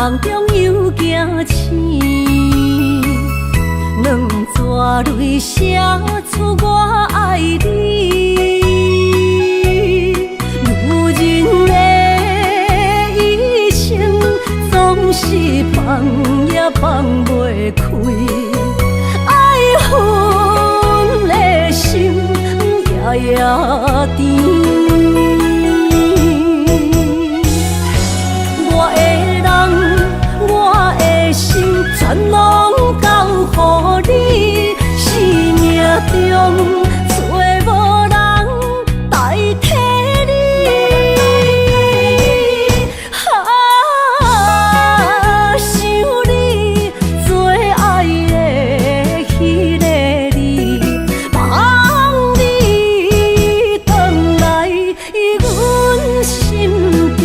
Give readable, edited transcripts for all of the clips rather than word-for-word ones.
梦中又惊醒，两撮泪写出我爱你。女人的一生总是放也放袂开，爱恨的心夜夜甜。全拢交予你，生命中找无人代替你。想你最爱的迄个你，望你回来阮心边。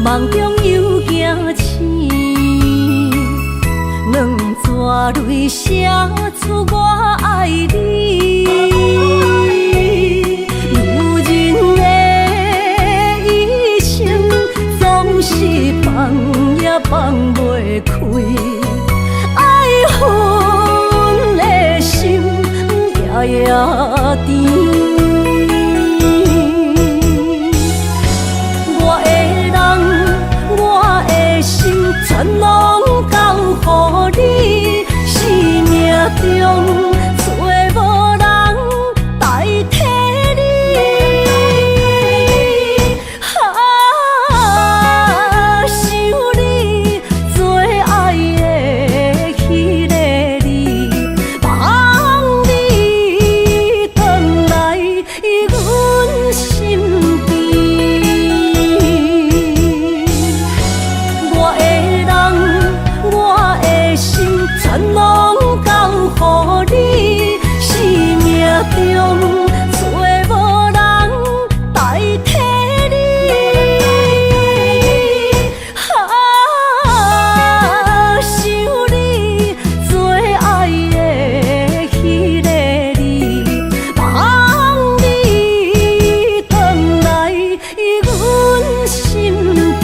梦中又惊醒，两撮泪写出我爱你。女人的一生总是放也放袂开，爱恨的心夜夜甜。全拢交予你，生命中找无人代替你。想你最爱的迄个你，望你回来阮心边。全拢交予你，生命中找无人代替你。想你最爱的迄个你，望你回来阮心边。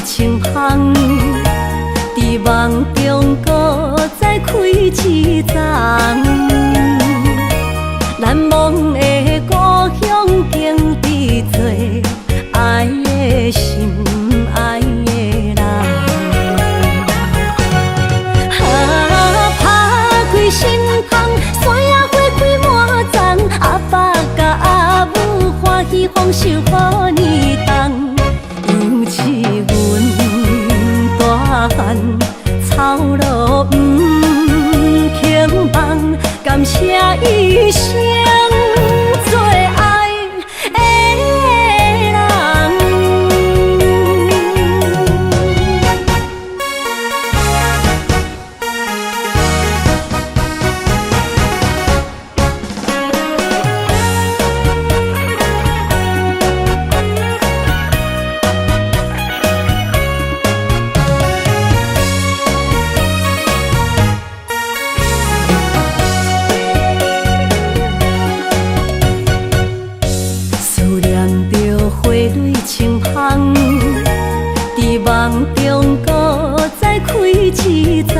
清香，伫梦中搁再开一丛，难忘的故乡经历做爱的心，爱的人。打开心窗，山野花开满丛，阿爸甲阿母欢喜丰收好年冬。尤其阮大汉草路不轻放，感谢一生最爱的人。希望中搁再开一丛，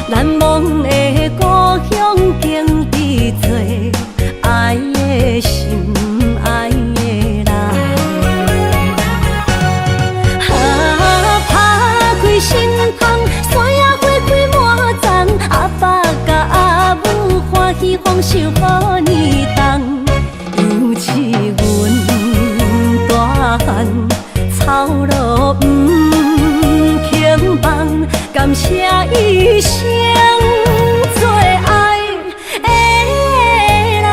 难忘的故乡经历做爱的心，爱的人。打开心窗，山野花开满丛，阿爸甲阿母欢喜丰收好年冬，尤其阮大汉草路平凡，感谢一生做爱的人。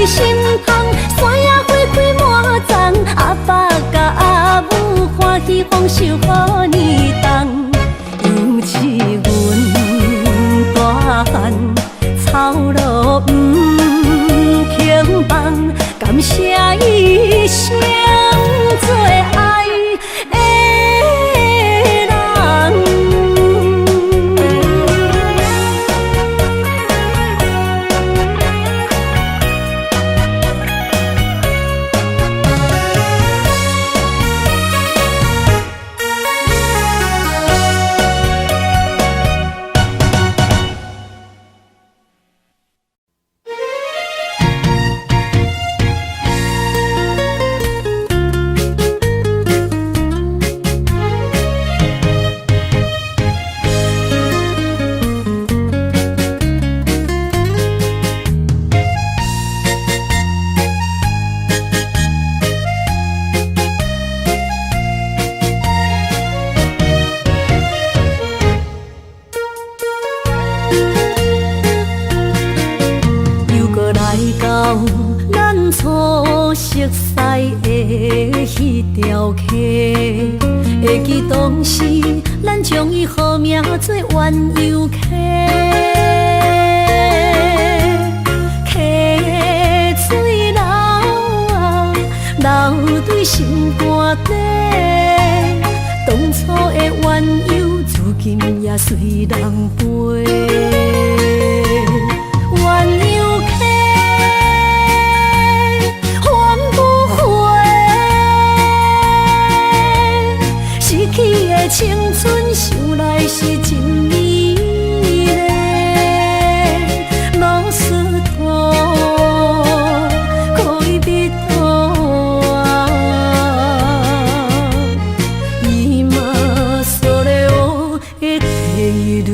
心窗，山野花开满丛，阿爸甲阿母欢喜丰收好年冬，尤其阮大汉草路平凡，感谢一生做爱的人。咱初熟悉的迄条溪，会记当时咱将伊号名做鸳鸯溪。溪水流啊，流对心肝底。当初的鸳鸯，至今也随人陪。鸳鸯溪。青春想来是真美丽，老师徒可以比图啊，伊嘛所了的地路。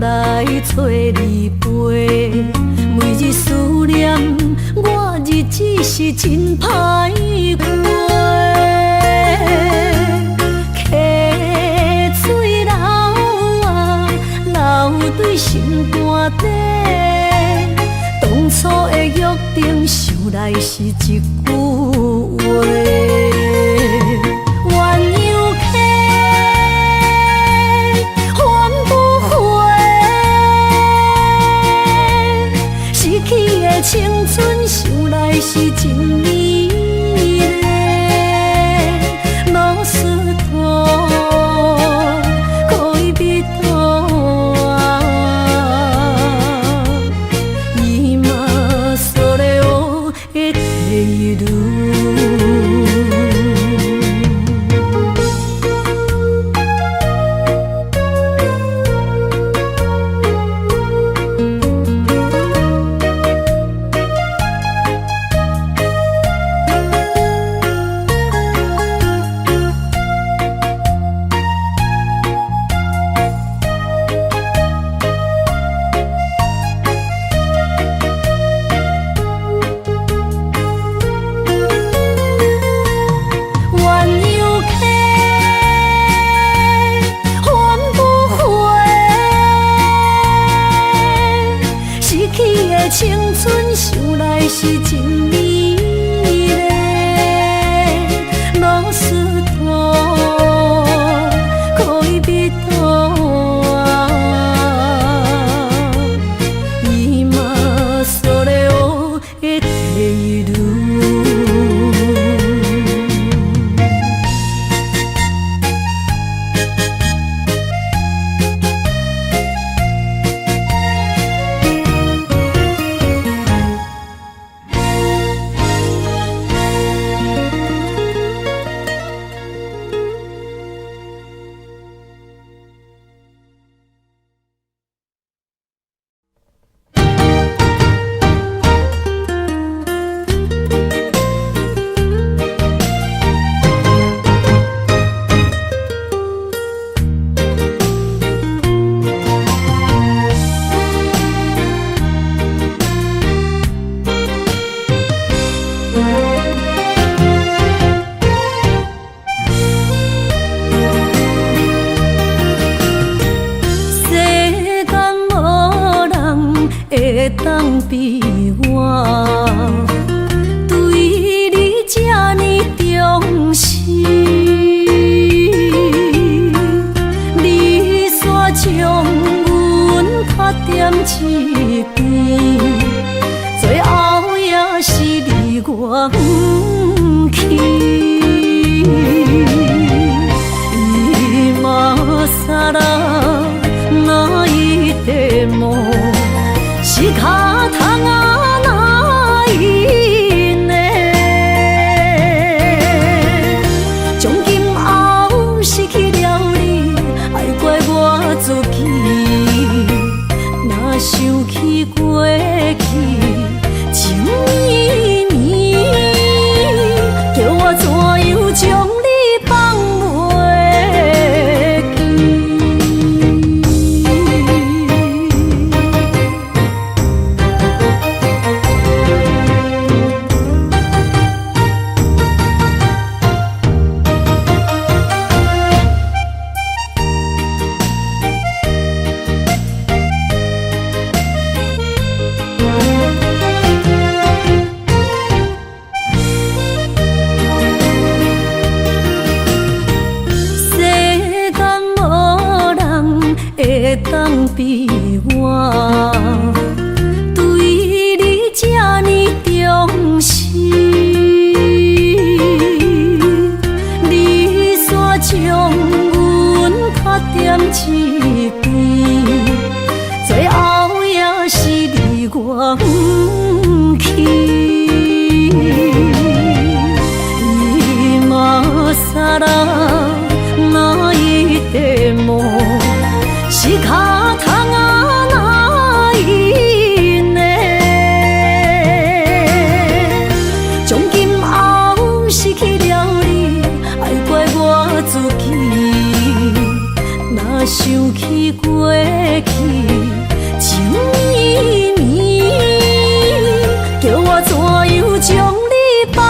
来找你陪，每日思念我，日子是真歹过。溪水流啊，流对心肝底。当初的约定，想来是一句话。青春想来是真美丽，老师徒可以比图啊，伊嘛所了的地路。当比我对你这呢重视，你煞将阮较点一边，最后也是你我不去。今ら泣いても仕方がないね。从今后失去了你，爱怪我自己。若想起过去情绵绵，叫我怎样将你放袂？当比我对你这呢重视，你煞将阮较点一边，最后也是你我不去。今ら泣いても仕方がないね。从今后失去了你，爱怪我自己。若想起过去情绵绵，叫我怎样将你放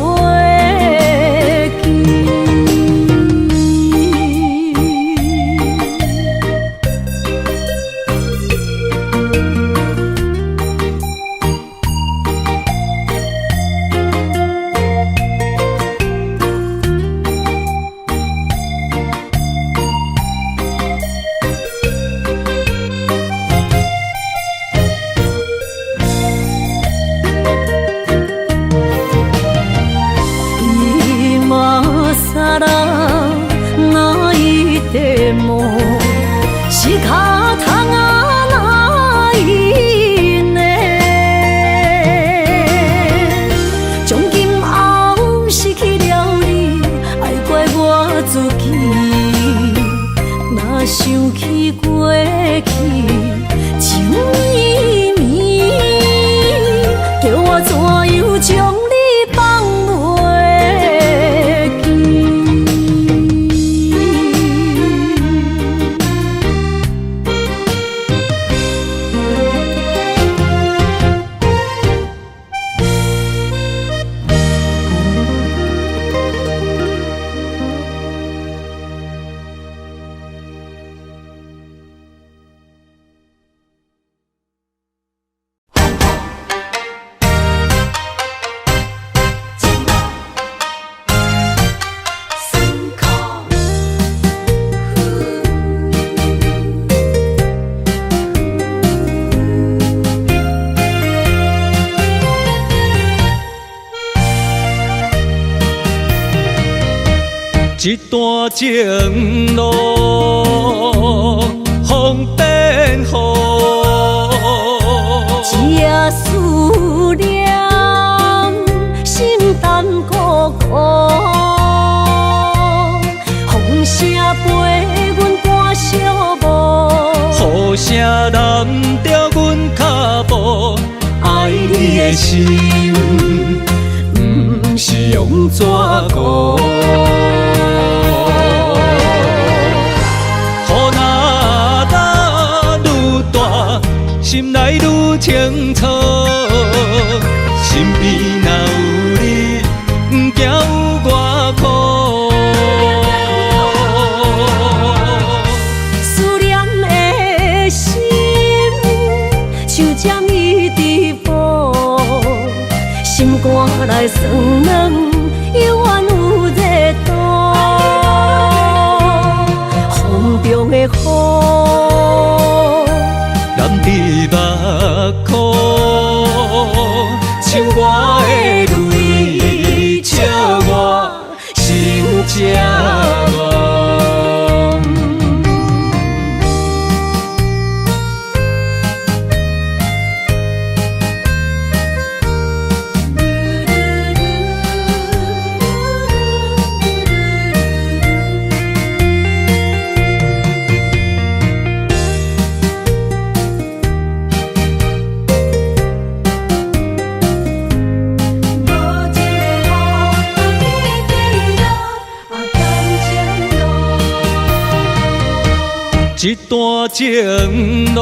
袂记？今ら泣いても仕方がないね。从今后失去了你，爱怪我自己。若想起过去情绵绵，叫我怎样将你放袂记？一段情路风变雨，这思念心淡孤孤，风声陪阮赶小步，雨声淋着阮脚步，爱你的心不是用纸糊。心内愈清楚，身边若有你，不惊有我苦。思念的心，像针伊来算软，犹原有热度。风中的雨，染伫目眶，像我的泪，笑我心这乱。一段情路，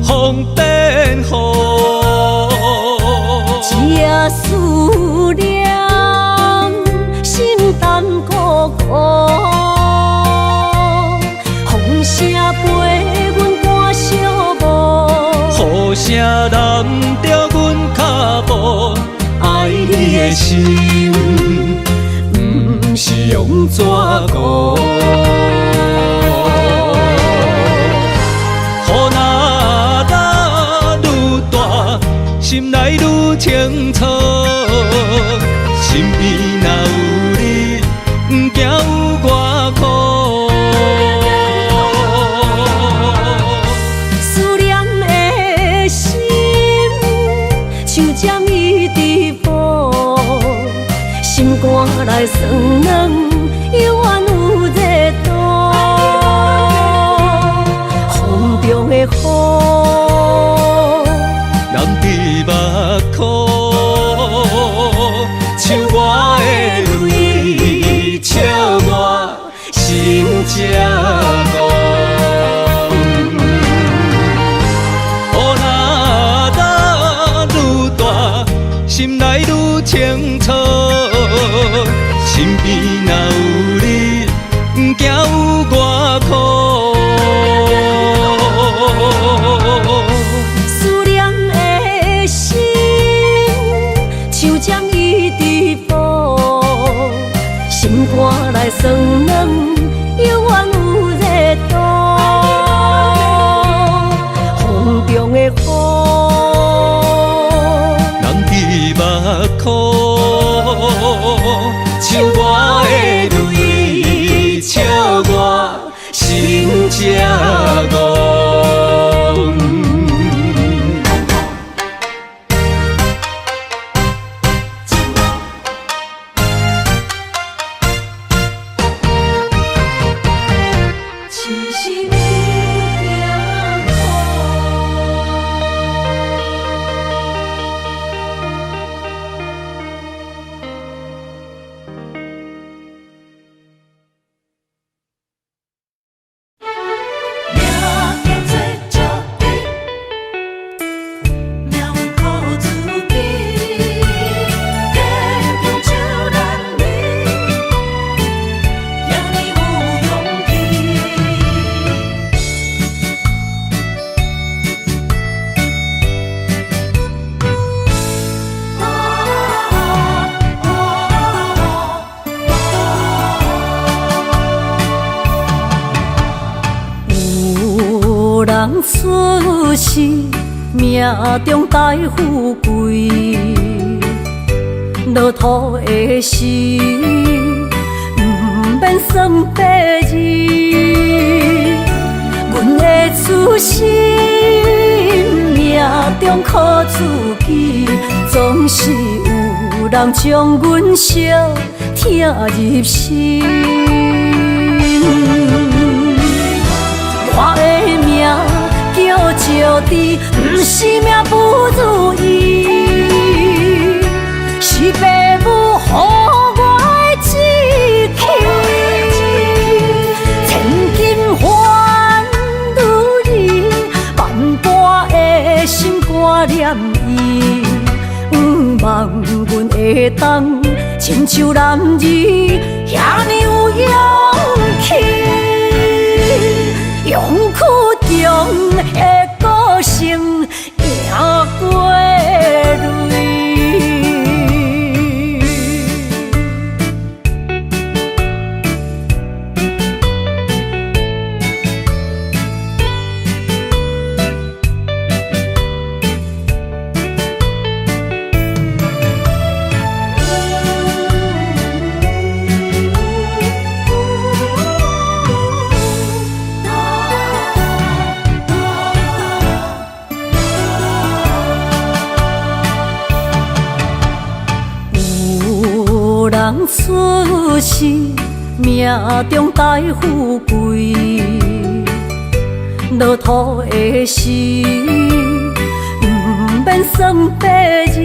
风变雨，这思念心淡苦苦，风声陪阮赶小步，雨声染着阮脚步，爱你的心，不是用纸糊。心内愈清楚，身边若有你，不惊有我苦。思念的心，像针一直补，心肝来酸软，犹原有热度。风中的雨。目眶，像我的泪，笑我心这乱。雨若愈大，心内愈清楚，身边若有你，不惊有我苦。心肝来酸软，犹原有热度。风中的雨，染伫目眶，像我的泪，笑我心这乱。人出世，命中带富贵，落土的时，不免算白字。阮的出身，命中靠自己，总是有人将阮惜听入心。我的命叫石地，不是命不如意，是父母予我的志气。千金换如意，万般的心肝念伊，望阮会当亲像男儿遐尼有勇气。勇气中的个性，赢过泪。人出世，命中带富贵，落土的时，不免算白字。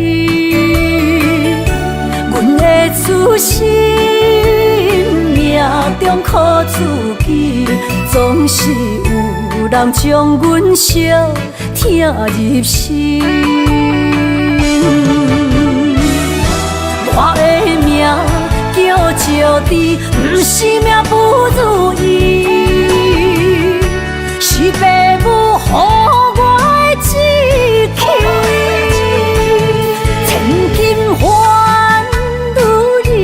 阮的出身，命中苦自己，总是有人将阮惜疼入心。我的命叫石地，不是命不如意，是父母予我的志气。千金换如意，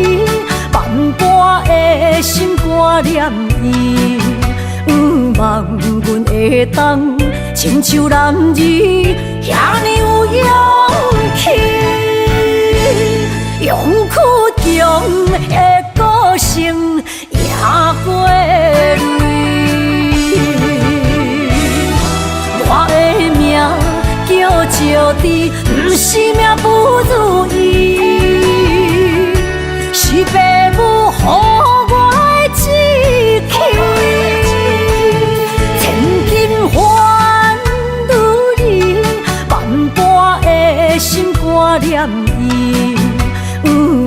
万般的心肝念伊，望阮会当亲像男儿遐尼有勇气。勇屈强的个性赢过泪，我的命叫石地，不是命不如意，是父母予我的志气。千金换如意，万般的心肝念伊。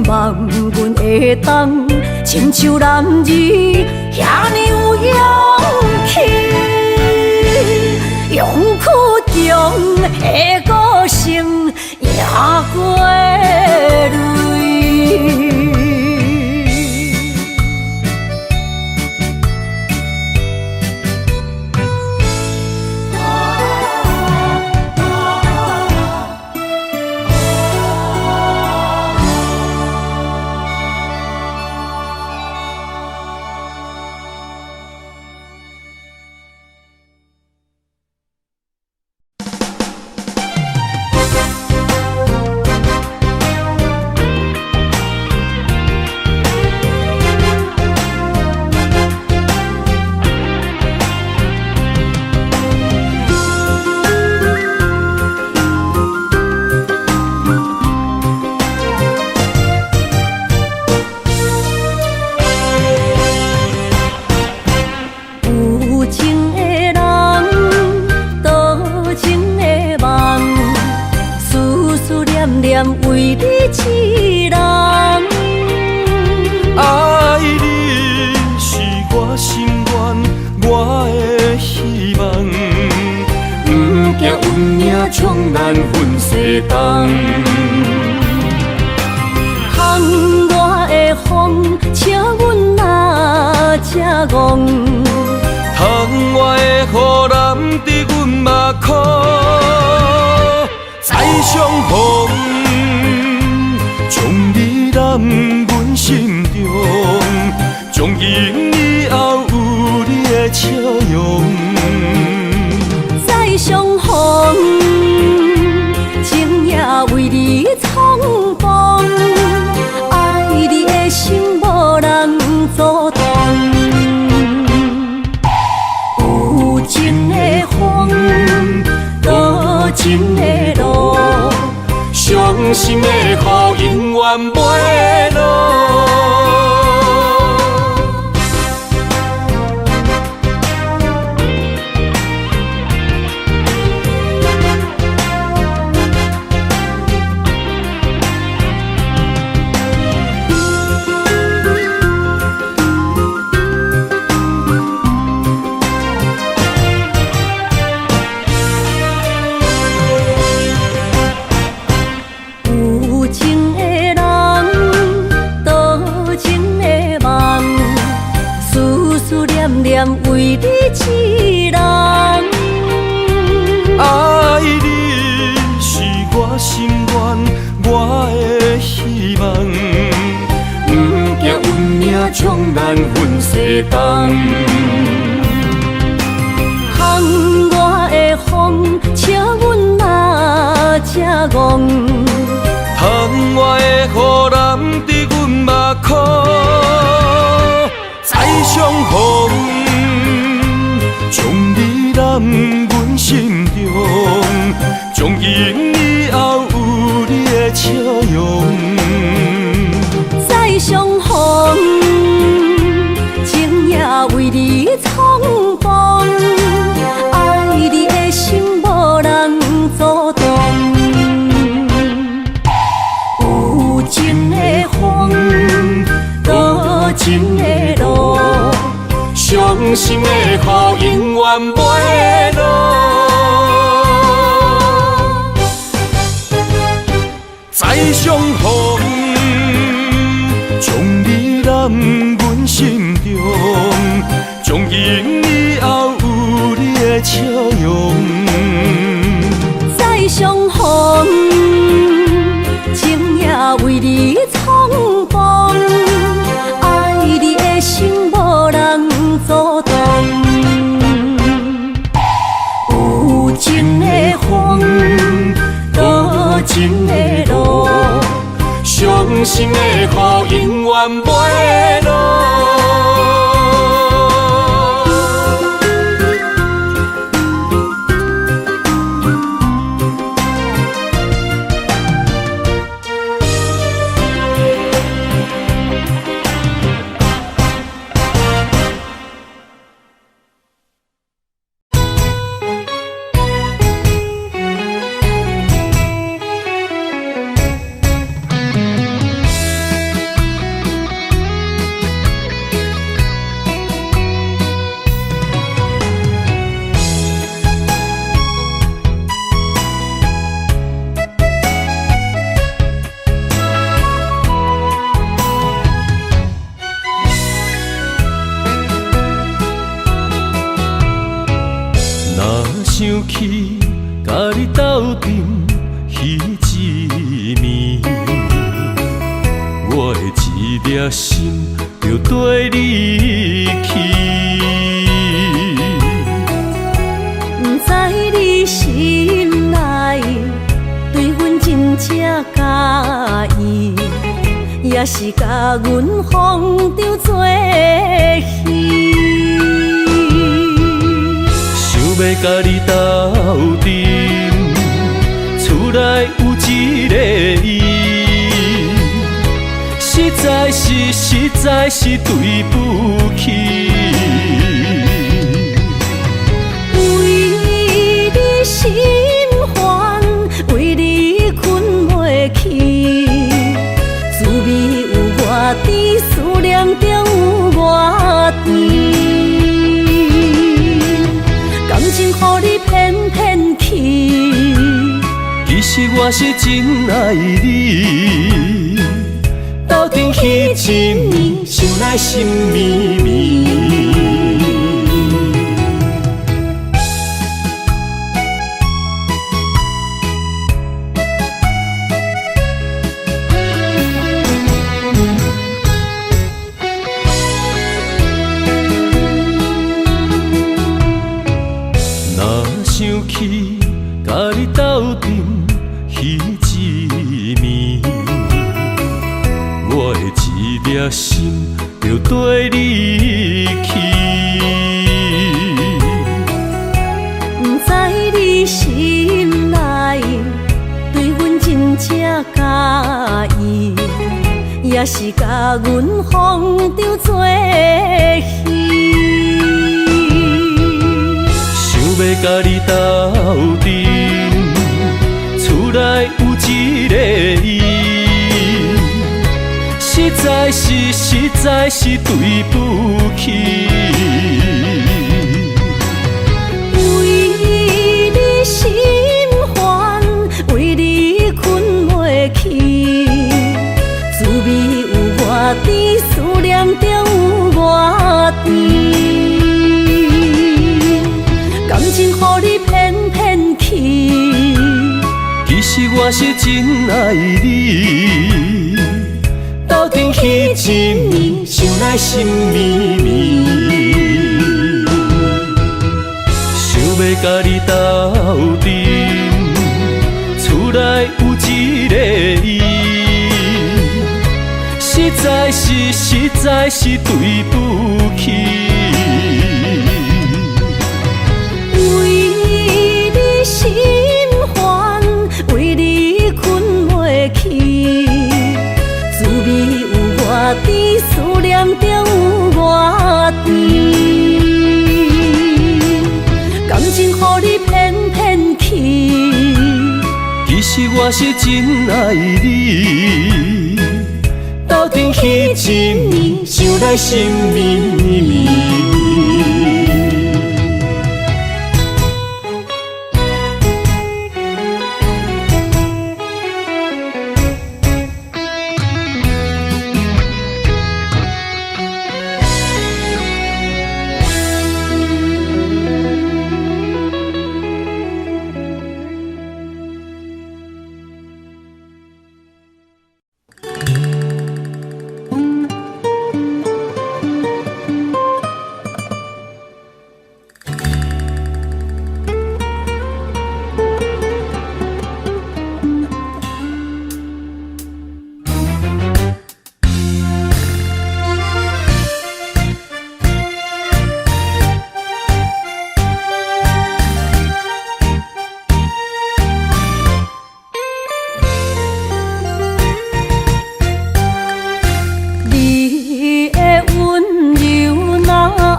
望阮会当亲像男儿遐尼有勇气，勇屈强的个性赢过泪。为你痴人，爱你是我心愿，我的希望，不惊运命冲咱分世东。窗外的风，笑阮哪只戆？窗外的雨淋伫阮目眶，再相逢。将你揽阮心中，从今以后有你的笑容。再相逢，情也为你冲动，爱你的心无人阻挡。有情的风，多情的路。伤心的雨永远袂落。为你痴人，爱你是我心愿，我的希望，不惊运命冲咱分世东。窗外的风，笑阮哪只戆？窗外的雨淋伫阮目眶，再相逢。将你揽阮心中，从今以后有你的笑容。再相情的路，伤心的雨永远袂落。再相逢，将你揽阮心中，从今以后有你的笑容。再相逢，情也为你冲动，爱你的心无人阻挡。有情的风，多情的路，伤心的雨永远袂落。想起甲你斗阵彼一暝，我的一粒心就跟你去。不知你心内对阮真正介意，也是甲阮放着做戏。要甲你斗阵，厝内有一个伊，实在是对不起。为你心烦，为你困袂去，滋味有我甜，思念中有我甜。感情予你骗骗去，其实我是真爱你，斗阵彼一暝，想来心绵绵。想起甲你斗阵彼一暝，我的一粒心就跟你去。不知你心内对阮真正介意，也是甲阮放着做戏。要甲你斗阵，厝内有一个伊，实在是对不起。为你心烦，为你困袂去，滋味有我甜，思念中有我甜。感情予你骗骗去，其实我是真爱你，斗阵彼一暝，想来心绵绵。想要甲你斗阵，厝内有一个伊，实在是对不起。心烦，为你困袂去，滋味有我甜，思念中有我甜。感情予你骗骗去，其实我是真爱你，斗阵彼一暝，想来心绵绵。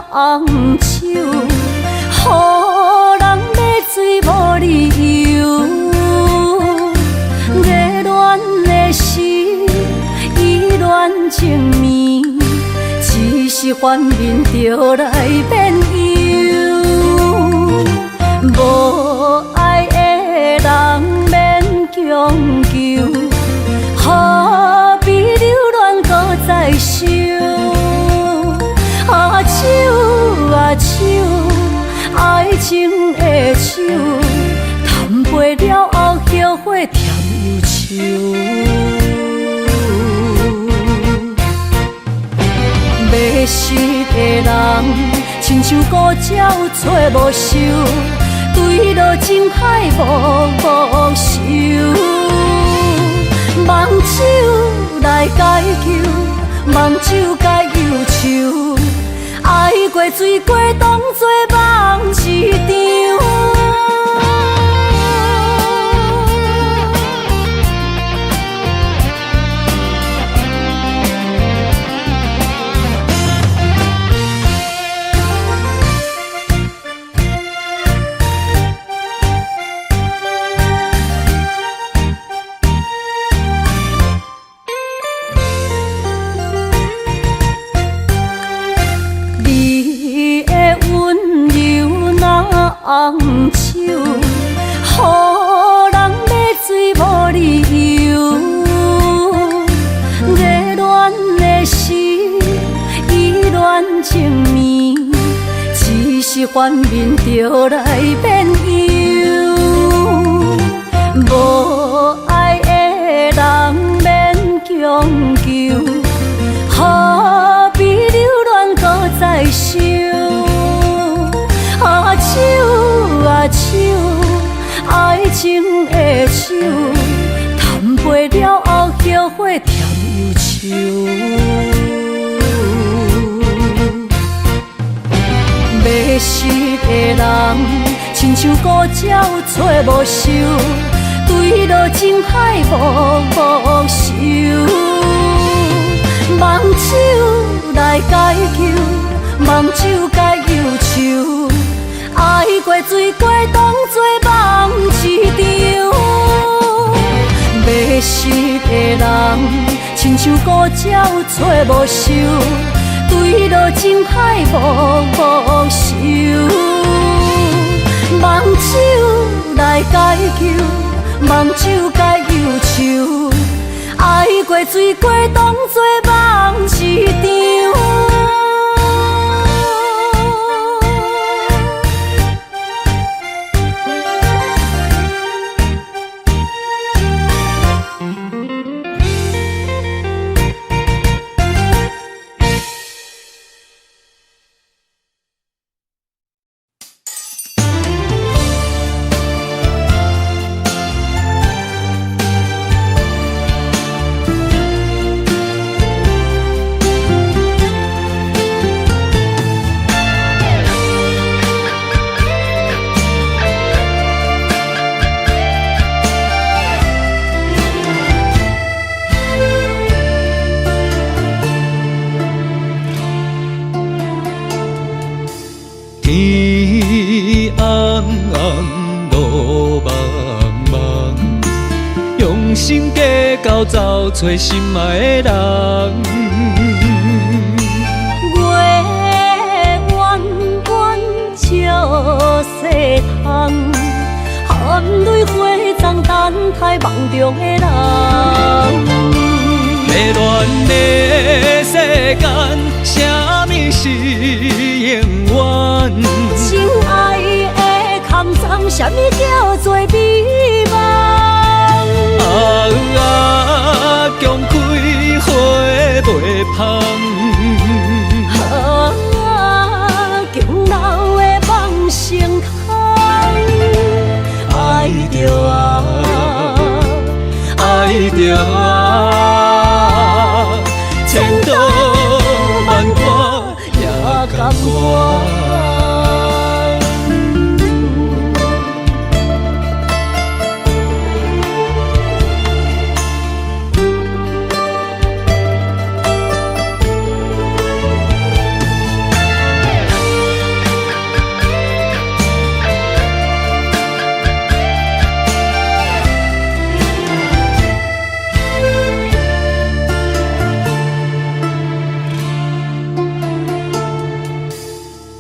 红手，予人买水无理由。热恋的时，意乱情绵，只是反面就来变忧。无爱的人免强求，何必留恋搁再想？手啊手，爱情的手，谈袂了后后悔甜又愁。迷失的人，亲像孤鸟找无收，坠落情海无收。梦手来解救，梦手该忧愁。爱过水过，当作梦一场。红手，予人买水无理由。热恋的时，意乱情绵，只是反面就来变忧。无爱的人免强求，何必留恋搁再想？手啊手，爱情的手，谈袂了后后悔甜又愁。迷失的人，亲像孤鸟找无收，坠落情海无收。梦手来解救，梦手该忧愁。爱过水过，当作梦一场。迷失的人，亲像孤鸟找无收，坠落情海无收。梦手来解救，梦手该忧愁。爱过水过，当作梦一场。天红红，路茫茫，用心计较找找心爱的人。细窗，含泪花丛等待梦中的人。迷乱的世间，啥物是永远？情爱的空藏，啥物叫做美梦？强开花袂芳。强留的梦成空，爱着爱着千刀万剐也甘愿。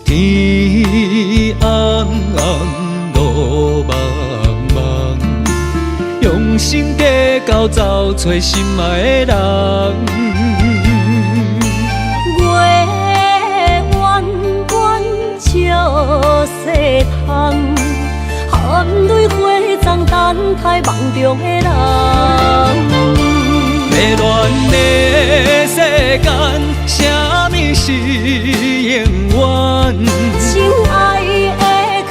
天暗暗，路茫茫，用心计较找找心爱的人。月弯弯照西窗，含泪花丛等待梦中的人。迷乱的世间，啥物是永远？情爱的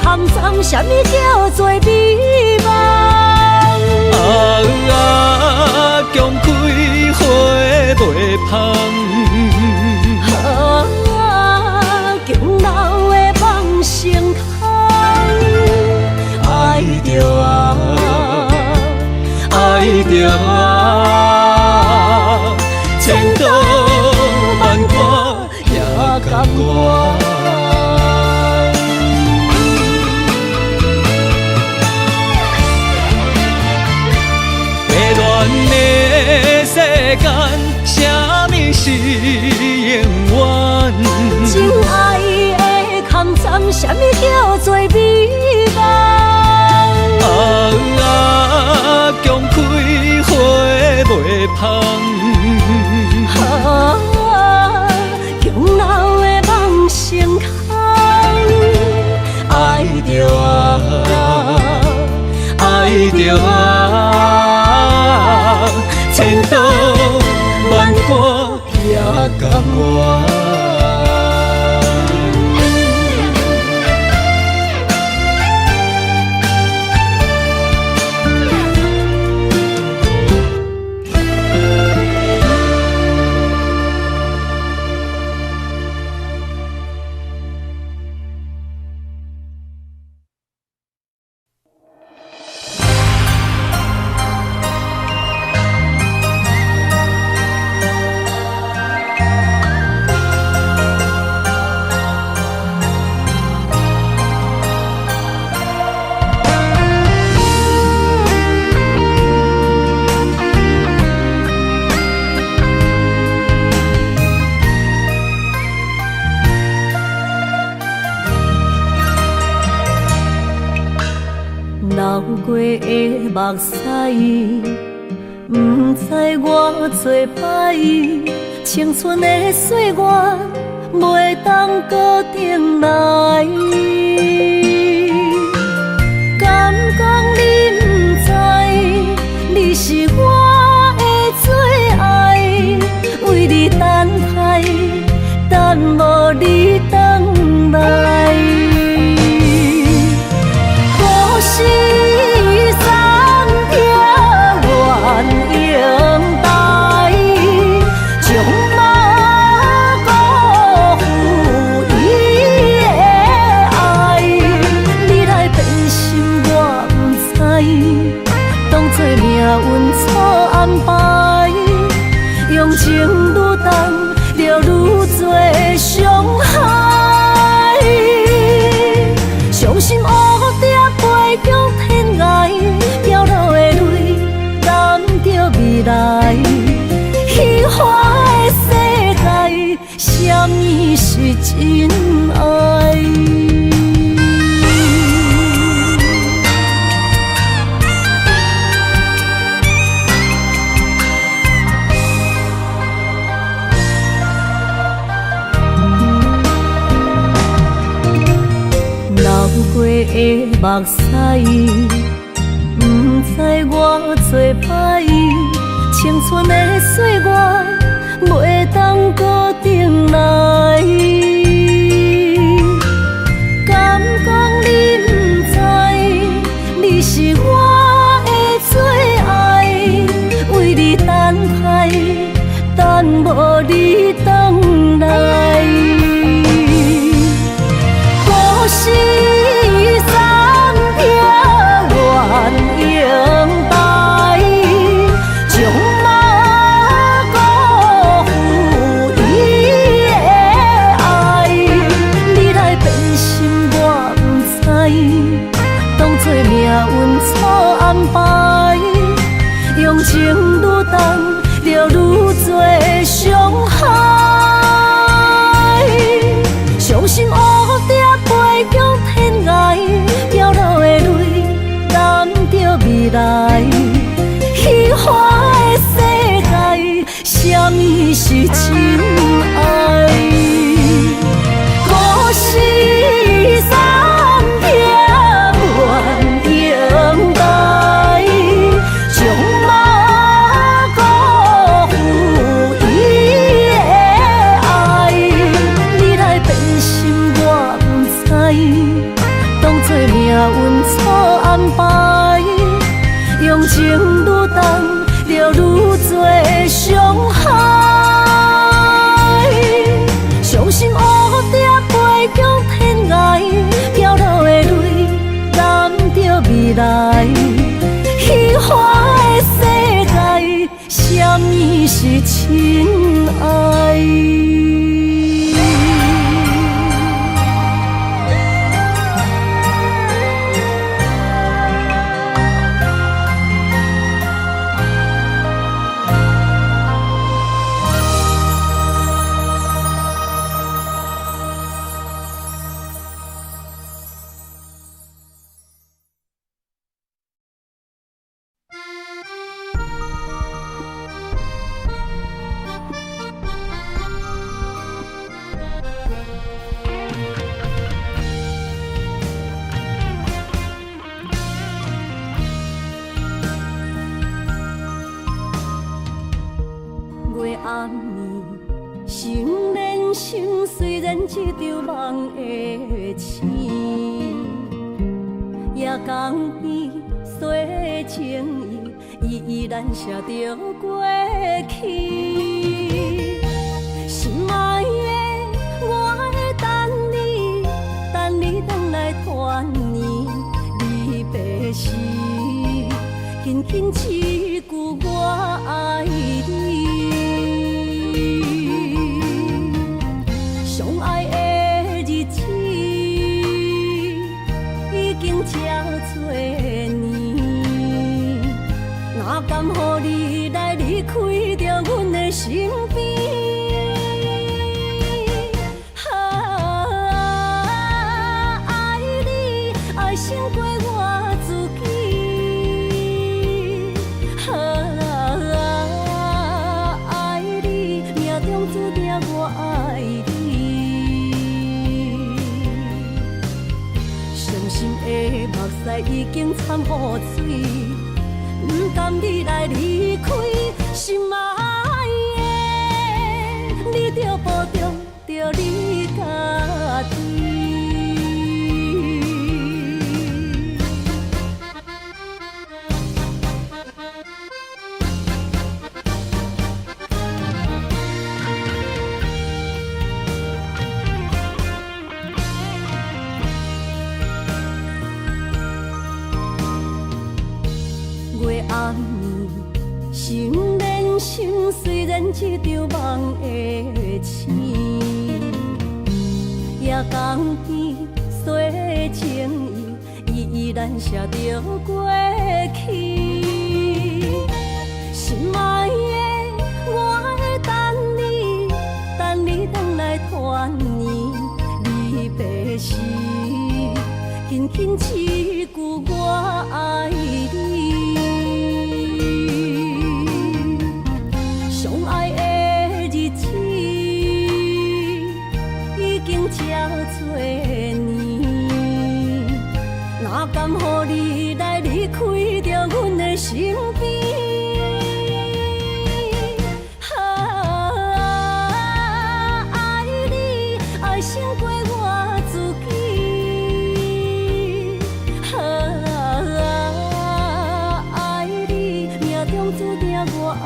空藏，啥物叫做美梦？强开花袂芳。强留的梦成空，爱着爱着千刀万剐也甘愿。迷乱的世间，啥物是永远？情爱的空藏，啥物叫做美梦？强开花袂芳。强留的梦成空，爱着爱着千刀万剐也甘愿。流过的目屎，不知我做摆，青春的岁月袂当搁重来。敢讲你不知，你是我的最爱，为你等待，等无你回来。可惜三条原永带，将马辜负伊的爱。你来变心我不知，当作命运错安排，用情愈重，就愈多伤害。伤心乌蝶飞向天涯，掉落的泪染着未来。虚华的世界，什么是真爱？的目屎，不知我做歹，青春的岁月袂当搁重来。敢讲你不知，你是我的最爱，为你等待，等无你回来。故事暂停，愿永待，将马辜负伊的爱。你来变心，我不知，当作命运错安排，用情愈重，就愈多伤害。伤心乌蝶飞向天涯，飘落的泪染着未来。虚幻的世界，什么是真爱？故事暂停，愿永待，将马辜负伊的爱。你来变心，我不知，当作命运错安排，用情愈重，就愈多伤害。伤心乌蝶飞向天涯，飘落的泪染着未来。虚幻的世界，什么是真爱？暗暝，心连心，虽然一场梦的醒，夜江边洗情意，依然写着过去。心爱的，我会等你，等你回来团圆。离别时，轻轻一句我爱你。相爱的日子已经这多年，哪甘予你来离开着阮的身边？爱你爱胜过我自己，爱你命中注定我爱你。心的目屎已经掺雨水，不甘你来离开。心爱的，你着保重着你家己。月暗暝，心连心，虽然一场梦的醒，夜江边洗情意，依然写着过去。心爱的，我会等你，等你回来团圆。离别时，轻轻一句我爱你。相爱的日子已经这多年，哪甘予你来离开着阮的身边？爱你爱胜过我自己，爱你命中注定我爱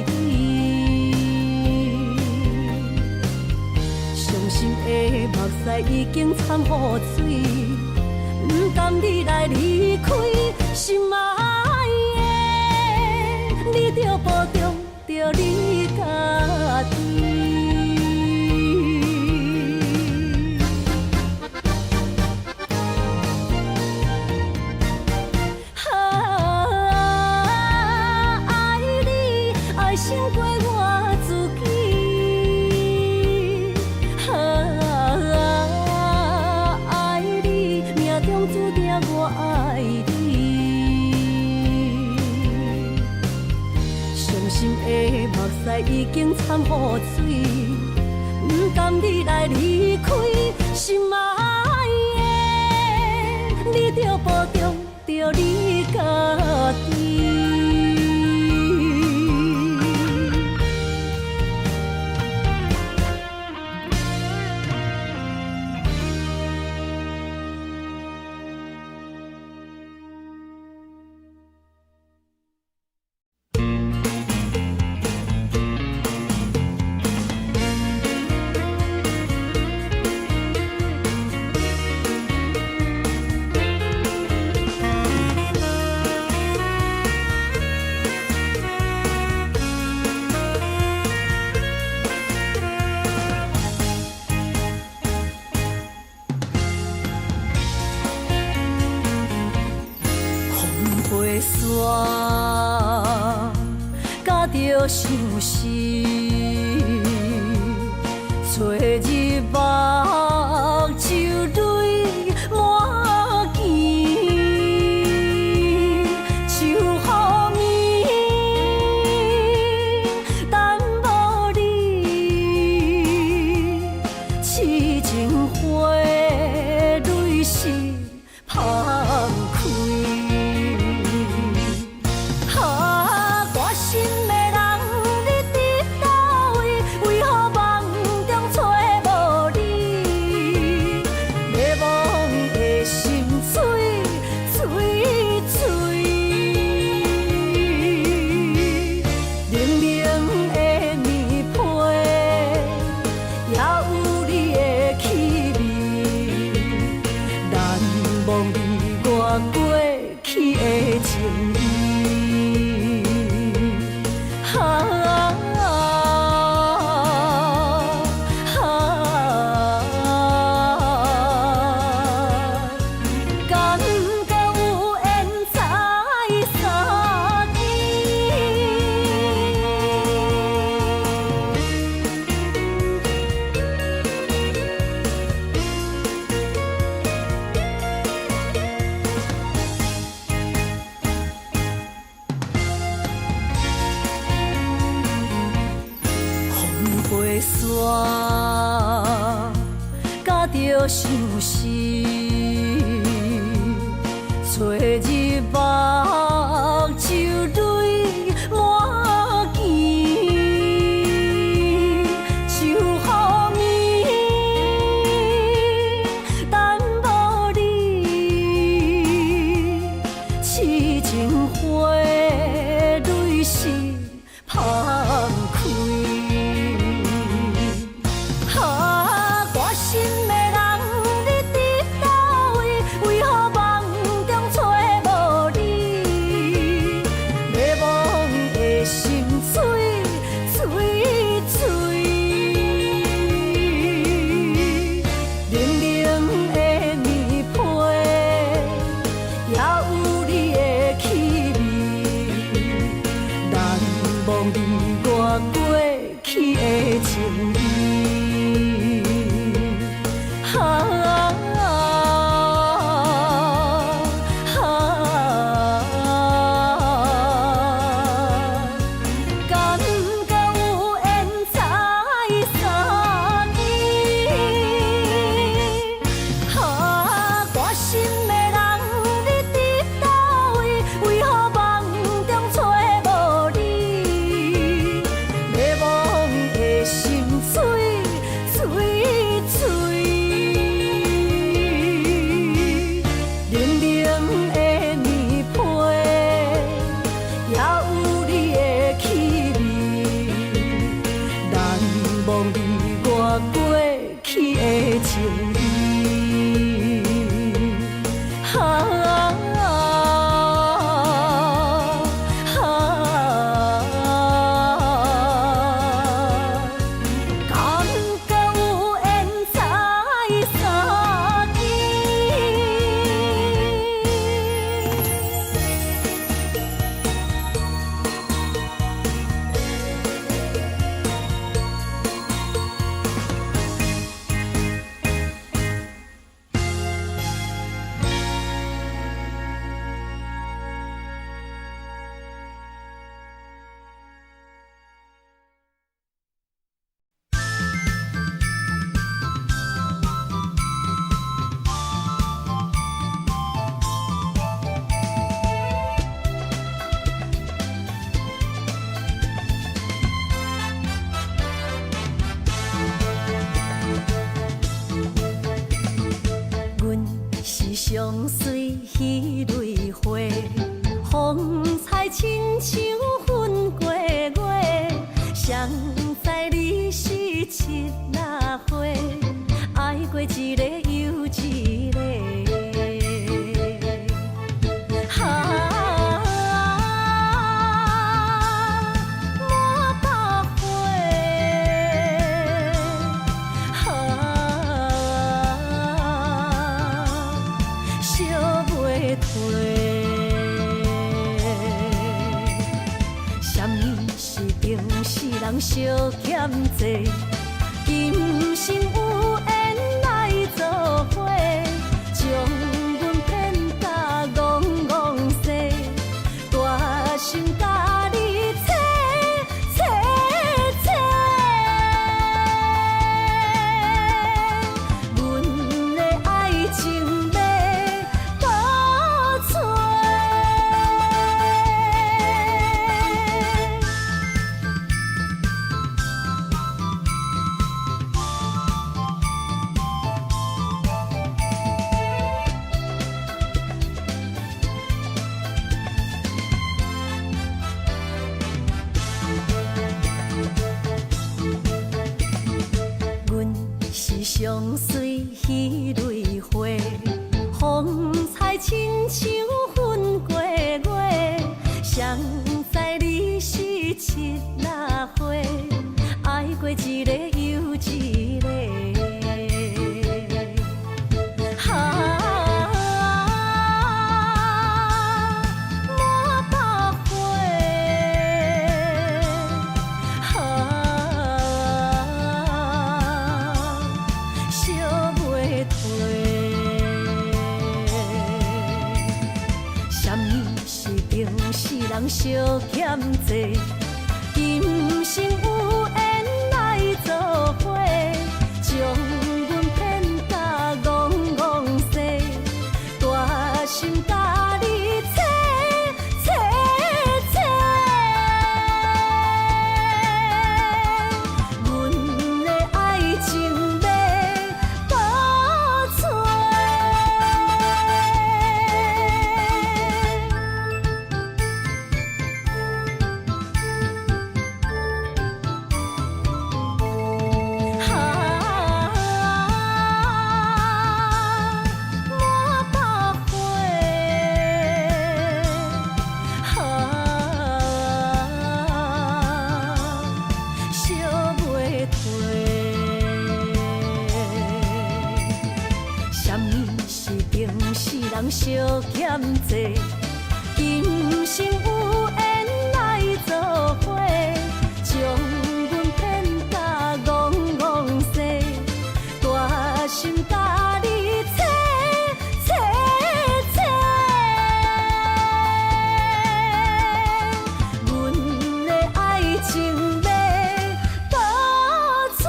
你，伤心的目屎已经惨雨水。不甘你来离开，心爱的，你着保重着你家己。爱你爱胜过我自己。注定我爱你，伤心的目屎已经惨雨水，不甘你来离开，心爱的，你着保重着你家己。甲着相思，找日目就泪满肩，秋雨暝，等无你，痴情花蕊是芳开。过去的情意，感觉有缘才相飞沙，甲着相思，找日目就泪满肩，秋雨暝，等无你，痴情花蕊是芳开。过去的情意，感觉有缘才相依，关心的人忘记我过去的情意。感觉有缘才相相随彼蕊花，风采亲像云过月。谁知你是七那花，爱过一个又一个。人相欠债，今生有缘来作伙，将阮骗甲戆戆西，大心甲你切切切，阮的爱情要倒找。相随彼蕊花，风采亲像云过月。谁知你是七那花，爱过一个又一个。人相欠债，今生有缘来作伙，将阮骗甲戆戆西，大心甲你切切切，阮的爱情要倒找。人相欠债，今生有缘来作伙，将阮骗甲戆戆西，大心甲你切切切，阮的爱情要倒找。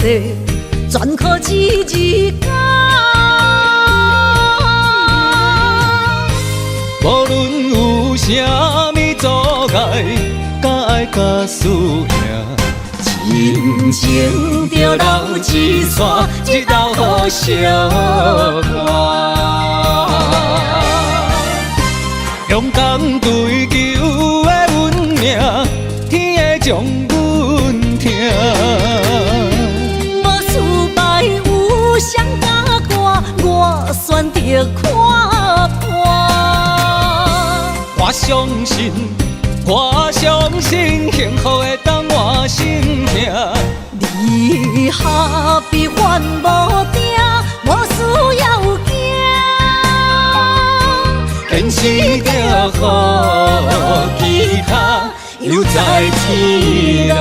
世，全靠一字讲。无论有啥物阻碍，甲爱甲输赢，真情着留一线，一道好相伴。勇敢追求的运命，天会将阮疼。无挫败有谁甲我，我选择看破。我相信，我相信幸福会当我心疼。你下比烦无定，无需要惊。现实着予其他犹在天涯。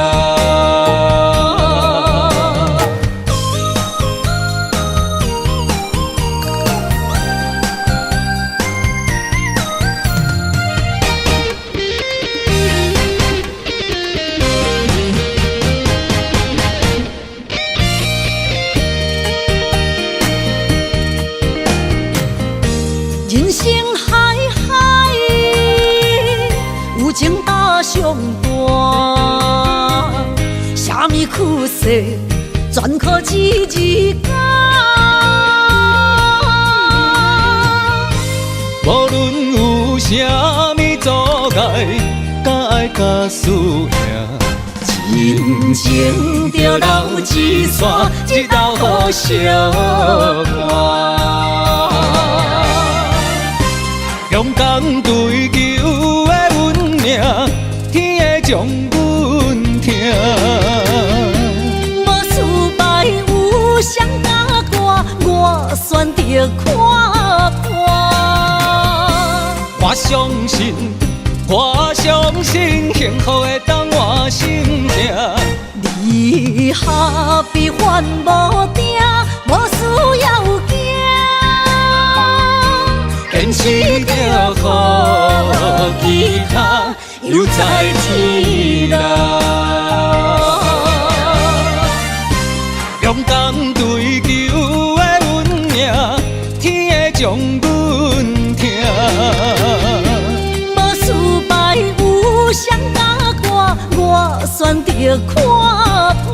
人生海海，有情搭上大，啥物苦涩，全靠一字讲。无论有啥物阻碍，甲爱甲输赢，真情着留一线，一道好相伴。勇敢追求的运命，天会将阮疼。无挫败有谁甲我选择看破。我相信，我相信幸福会当我心疼。你下比烦无定，无需要惊。现实着予其他犹在天涯。勇敢追求的运命，天会将阮疼。无挫败有谁甲我选择看破。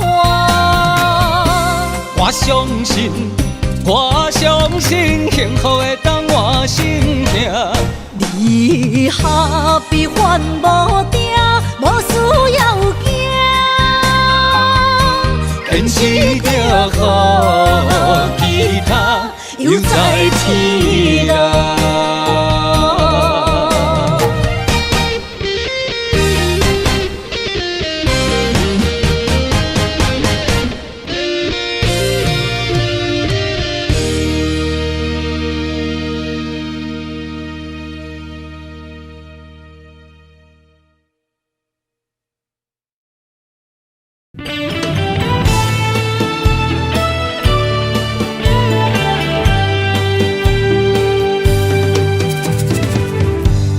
我相信，我相信幸福会当我心疼。你下比烦无定，无需要惊。现实着予其他犹在天涯。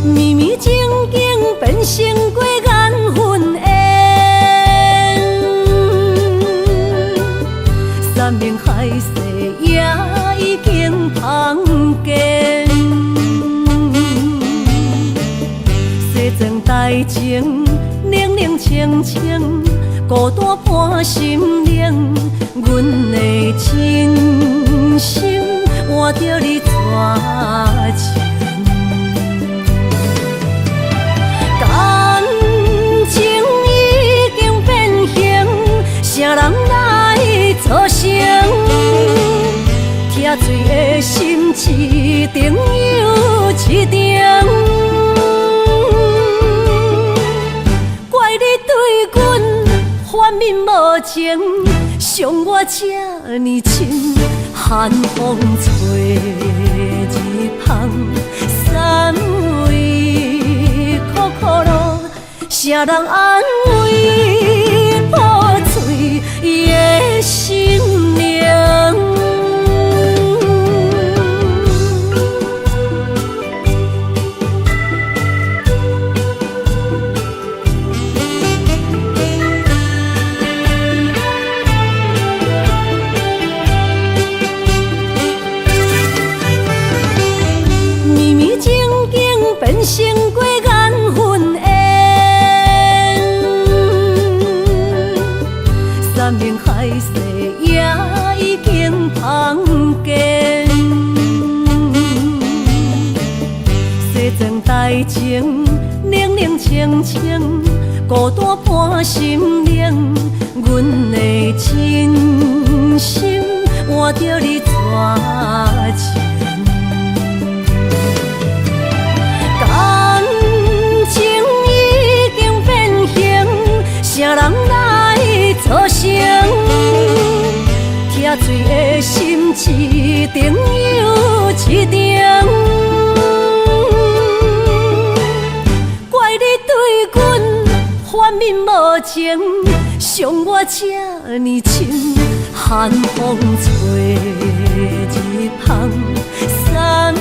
绵绵静静变成过缘分缘，山明海誓也已经碰见。西庄台情，冷冷清清，孤单伴心灵。阮的真心换着你绝情。感情已经变形，啥人来作成？疼水的心一定又一定。怪你对阮反面无情，伤我这呢深，寒风吹日芳，三位苦苦路，啥人安慰破碎的心灵？情，冷冷清清，孤单伴心灵。阮的真心换着你绝情，感情已经变形，啥人来作成？疼水的心一定又一定。怪你对阮反面无情，伤我这呢深，寒风吹日芳，三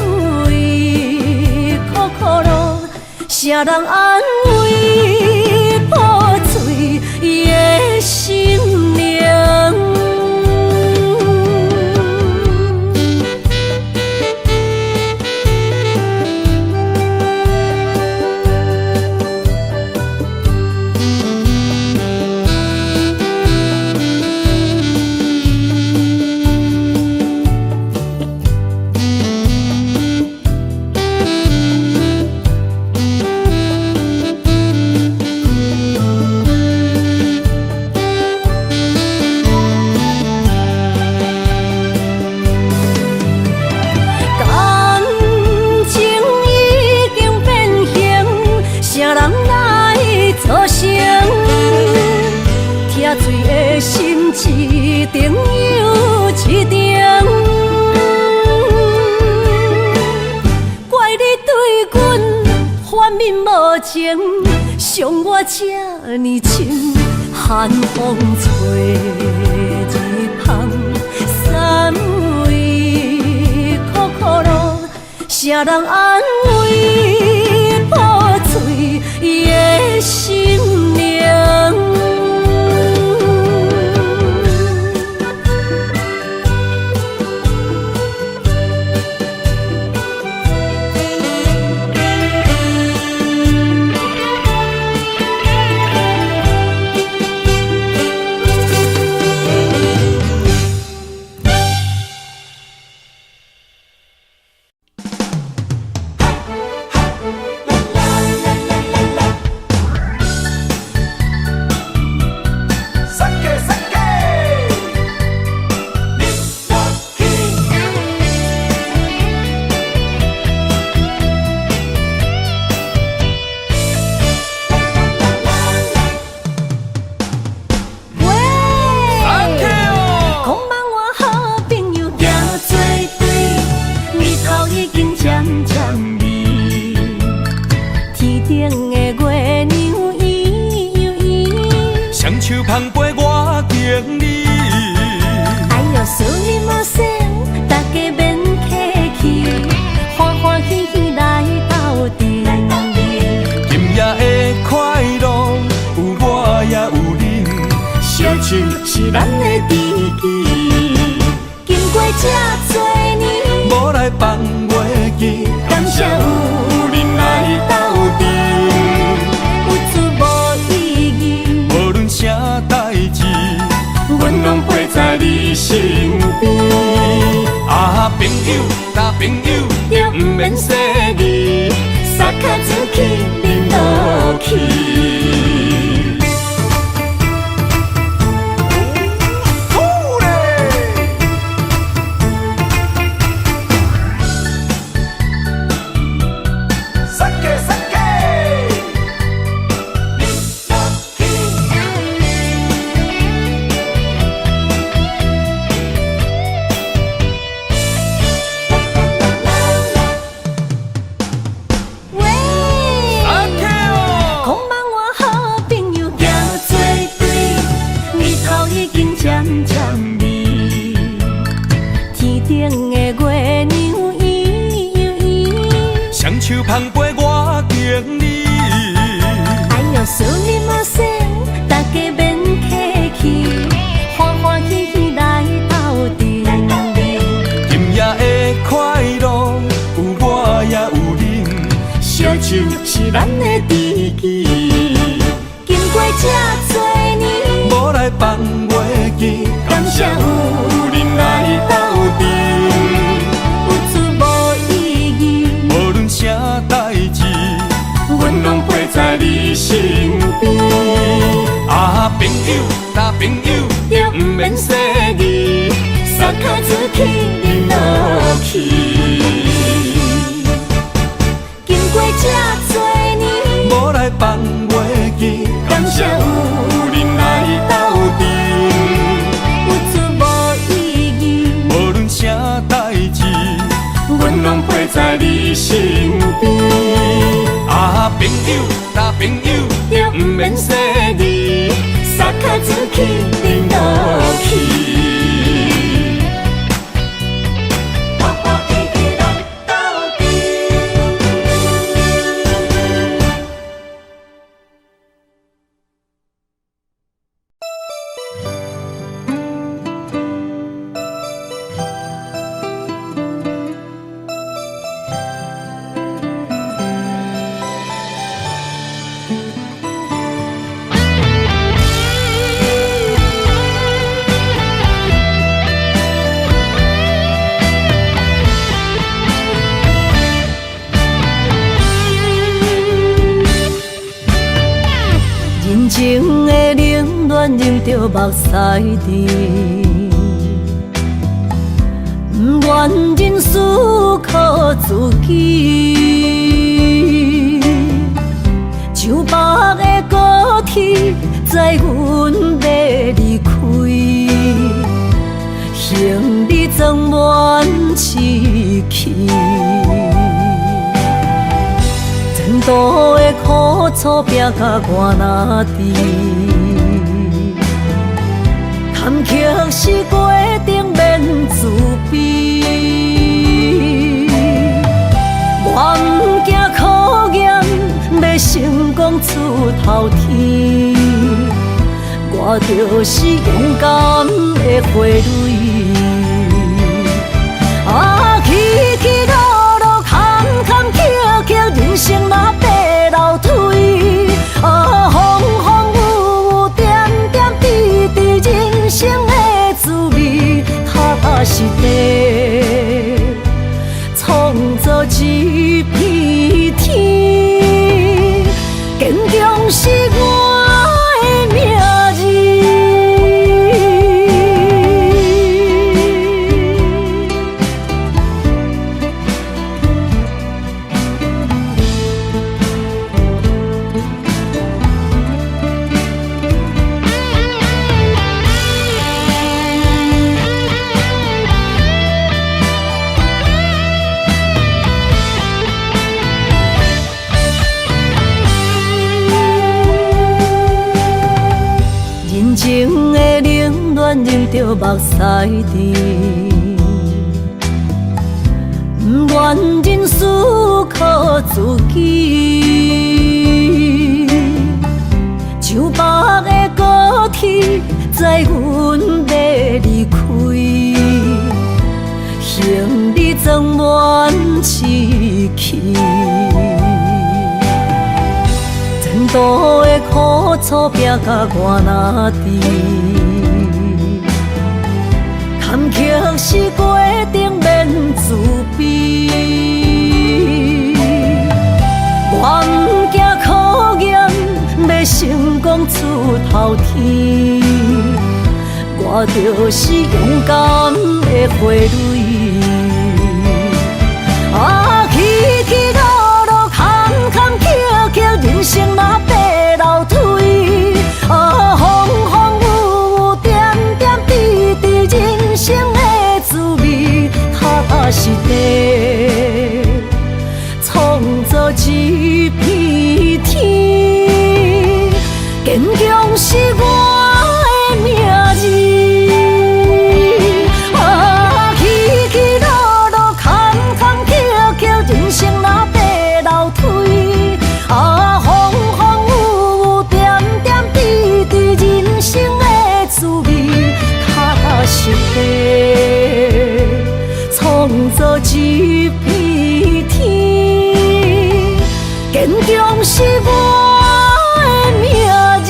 位苦苦路，啥人安慰破碎的心灵？心一定又一定，怪你对阮反面无情，伤我这呢深，寒风吹日芳，三位苦苦路，啥人安慰破碎的心灵？是咱的知己，经过这多年，无来放袂记，感谢有人来斗阵，有趣无意义，无论啥代志，阮拢陪在你身边。啊，朋友，交朋友，就毋免说字，撒卡出去，淋落去。手捧杯我敬你，哎呦，思念无声，大家免客气，欢欢喜喜来斗阵。今夜的快乐有我也有你，烧酒是咱的知己，经过这多年，无来放袂记，感谢有人来斗阵。啥代身边。啊，朋友，那朋友，就不免说你，撒卡自去顶落去。情的冷暖忍着目屎滴，不愿忍思靠自己。像北的高铁，载阮要离开，行李装满市区。前途的苦楚拼甲我若知，坎坷是过程免自卑。我不惊考验，要成功出头天。我就是勇敢的花蕊。啊，起起落落，坎坎坷坷，人生若爬楼梯。啊，风风雨雨，点点滴滴，人生的滋味，踏踏实地，创造一片天。坚强是我的命字。情的冷暖忍着目屎滴，不愿忍思靠自己。像北的高铁，载阮要离开，行李装满市区。前途的苦楚拼甲我若知，坎坷是过程免自卑。我不惊考验，要成功出头天。我就是勇敢的花蕊。啊，起起落落，坎坎坷坷，人生若爬楼梯。啊，风风雨雨，点点滴滴，人生的滋味，踏踏实地，创造一片天。坚强是我的命字。啊，起起落落，坎坎坷坷，人生若爬楼梯。啊，风风雨雨，点点滴滴，人生的滋味，踏踏实地，创造一片天。坚强是我的命字。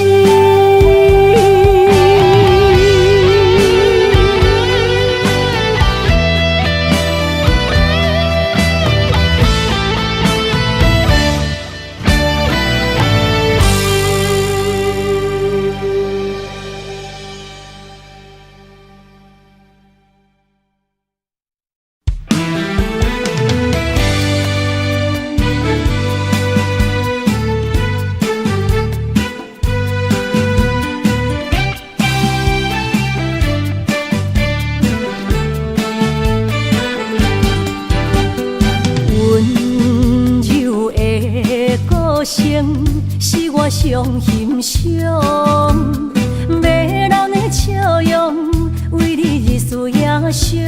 上欣赏，要人的笑容，为你日思夜想。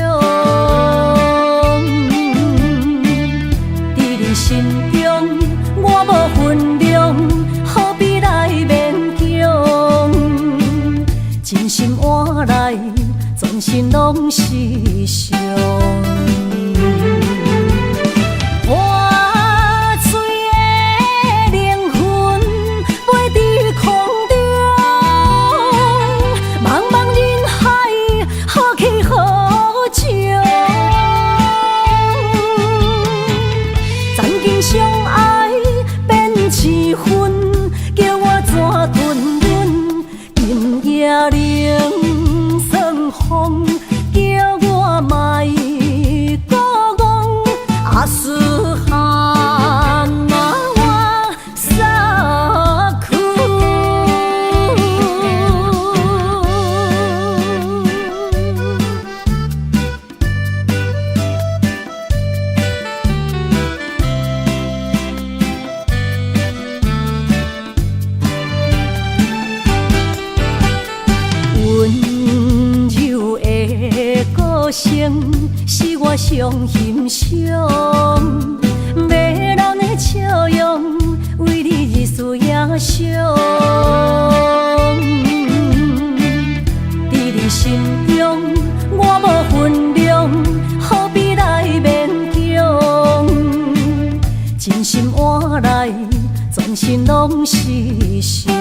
伫你心中，我无分量，何必来勉强？真心换来，全身拢是伤。是我上欣赏，要人的笑容，为你日思夜想。伫你心中，我无分量，何必来勉强？真心换来，全身拢是伤。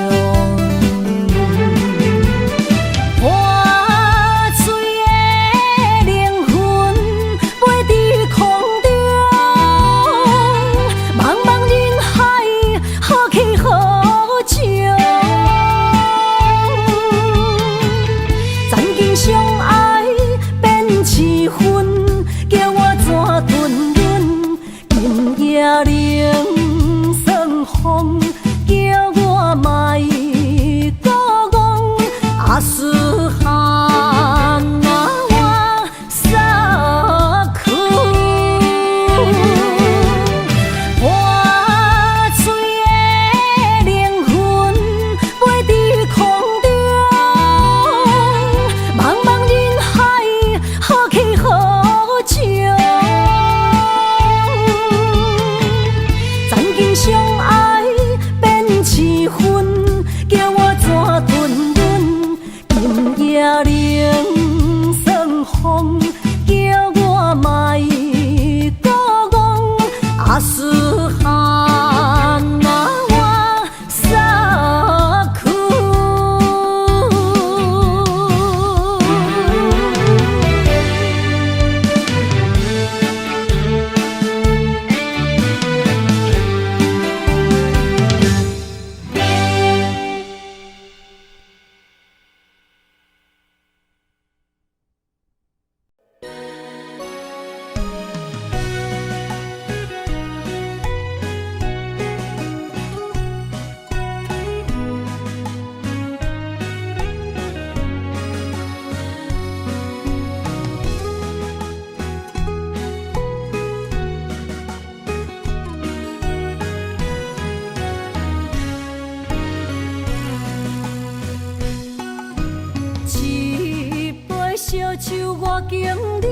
烧酒我敬你，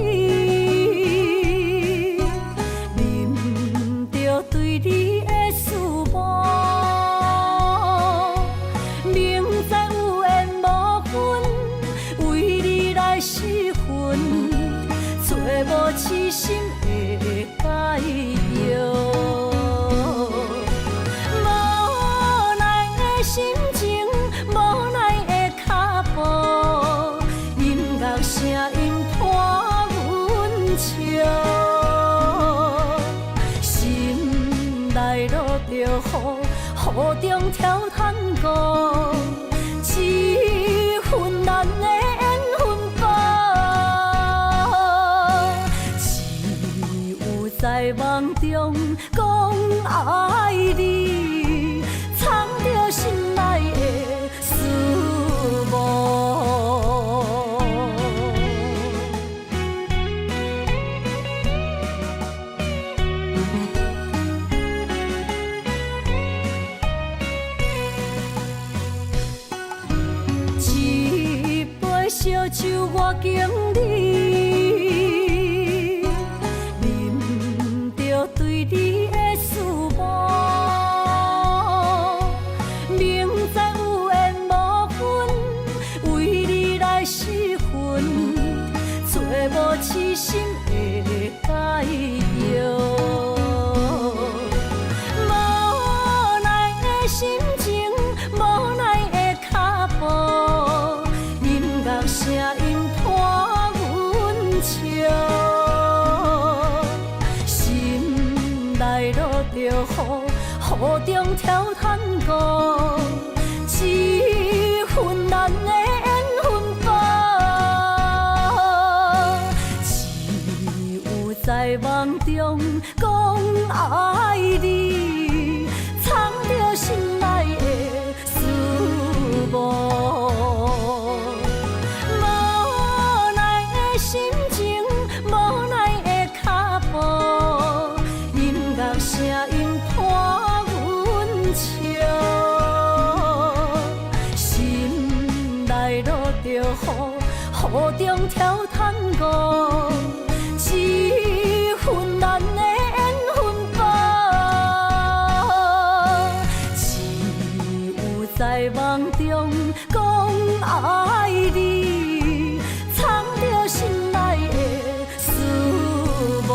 啉着对你的思慕，明知有缘无分，为你来失魂，找无痴心的解药。无奈的心情，无奈的脚步。声音伴阮笑，心内落着雨，雨中跳探戈，一份咱的缘分薄，只有在梦中讲爱你，藏着心内的思慕。痴心会解药。无奈的心情，无奈的脚步，音乐声音拖阮笑，心内落着雨，雨中跳探戈，一份难的缘分报，只有在梦中讲爱你，藏着心内的思慕。无奈的心情，无奈的脚步，音乐声音拖阮笑，心内落着雨，雨中跳探戈，一份难的缘分报，只有在梦中讲爱你，藏着心内的思慕。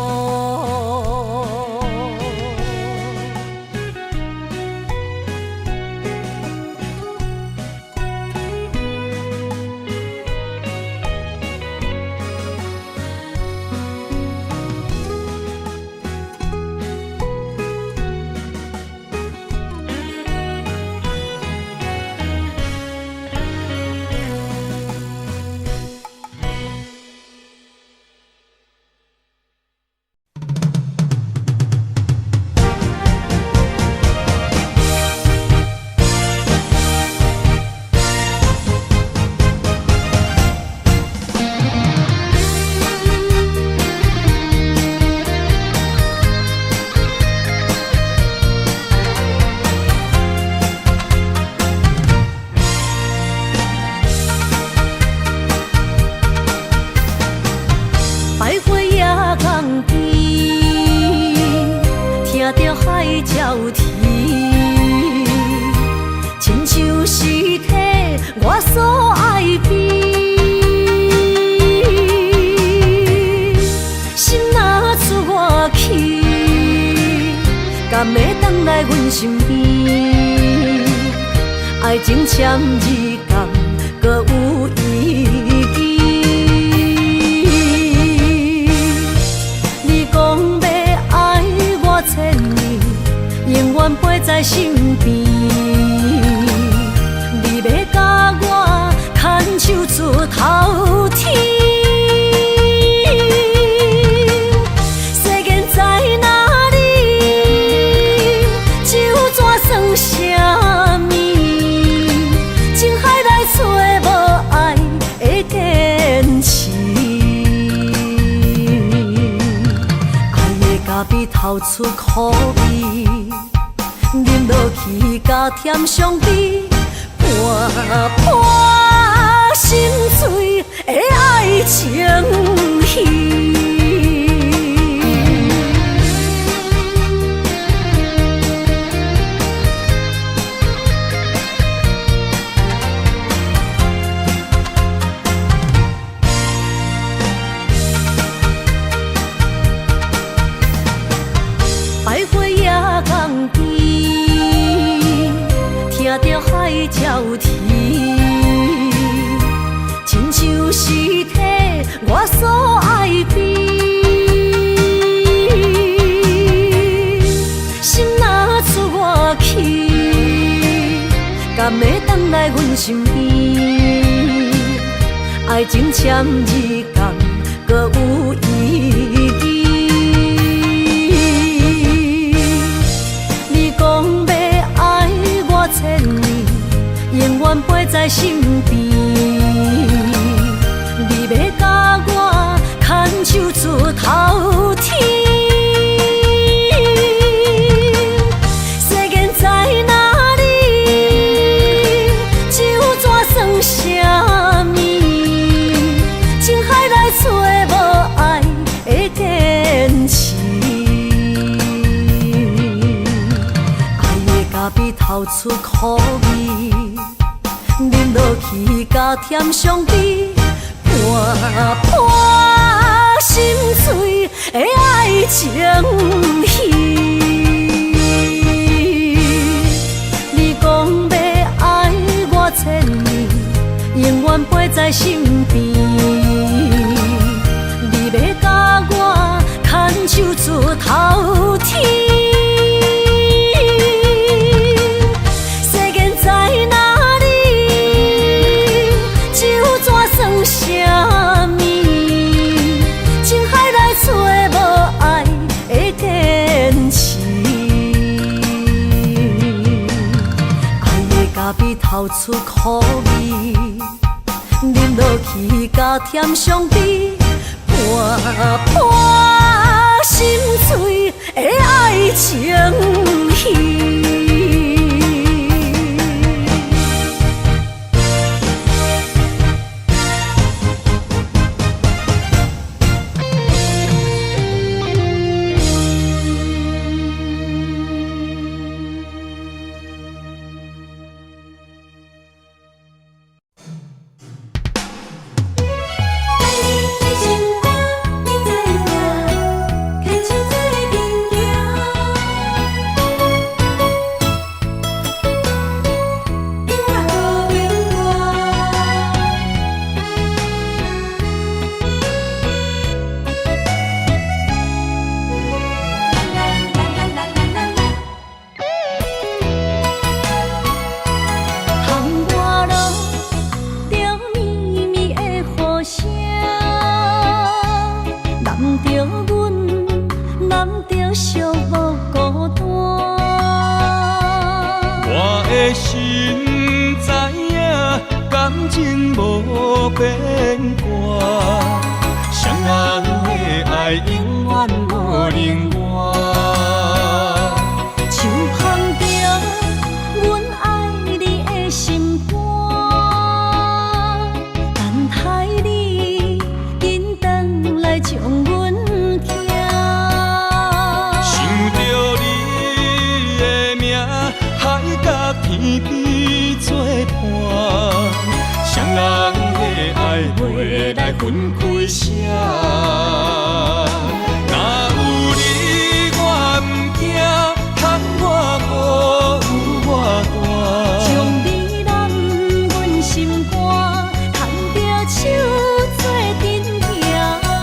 百花夜港边，听着海鸟啼，亲像是体我所爱边。心若出我去，敢会回来阮身边？爱情签字讲，搁有意义。千年永远陪在身边，你要甲我牵手出头天。世间在哪里，就怎算什么？情海内找无爱的坚持。比透出苦味，饮落去加添伤悲，伴伴心碎的爱情戏。百花夜港边，听着海鸟啼，亲像是体我所爱边。心若出我去，敢会回来阮身边？爱情签字讲，搁有意义。千年永远陪在身边，你要甲我牵手出头天。世间在哪里，就怎算什么？情海内找无爱的坚持。比透出苦味，饮落去加添伤悲，伴伴出苦味，饮落去加添伤悲，破破心碎的爱情戏。心知影，感情无变卦，双人的爱永远无冷漠。像捧着阮爱你的心肝，等待你紧转来将阮寄。想着你的名，海角天边作伴，双人的爱袂来分开舍。若有你，我毋惊，窗外无我大。将你揽阮心肝，牵着手做阵行。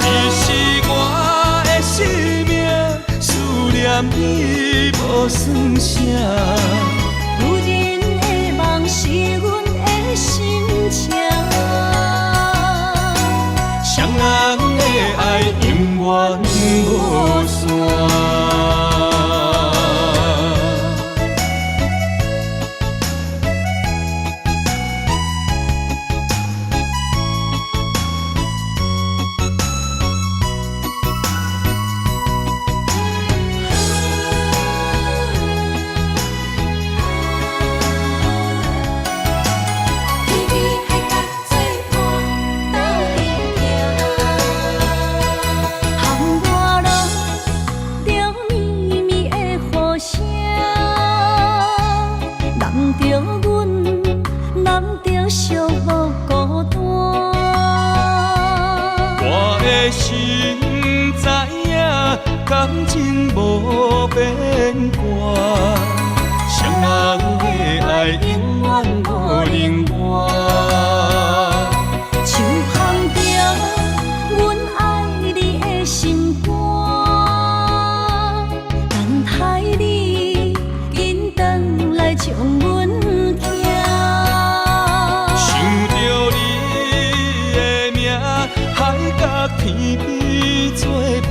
你是我的生命，思念你无算啥。有人的梦是阮的心情，双人的爱永远无散。心知影，感情无变卦，双人的爱永远无冷漠。像捧着阮爱你的心肝，等待你紧转来将阮寄。想着你的名，海角天边作伴，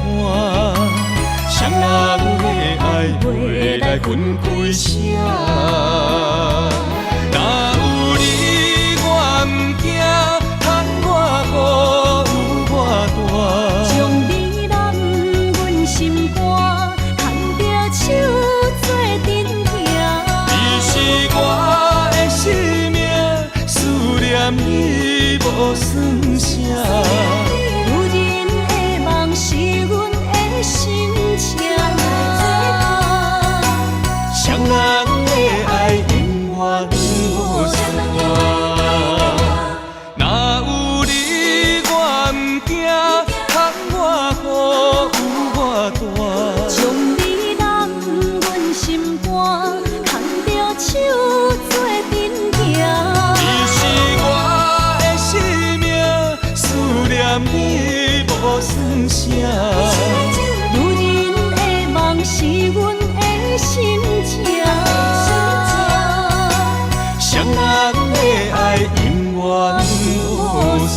双人的爱袂来分开舍。若有你，我毋惊，窗外无我大。将你揽阮心肝，牵着手做阵行。你是我的生命，思念你无算啥。心情，双人的爱永远无散。若有你，我毋惊，窗外有我大。将你揽阮心肝，牵着手做阵行。你是我的生命，思念你无算啥。是阮的心情，双人的爱永远无散。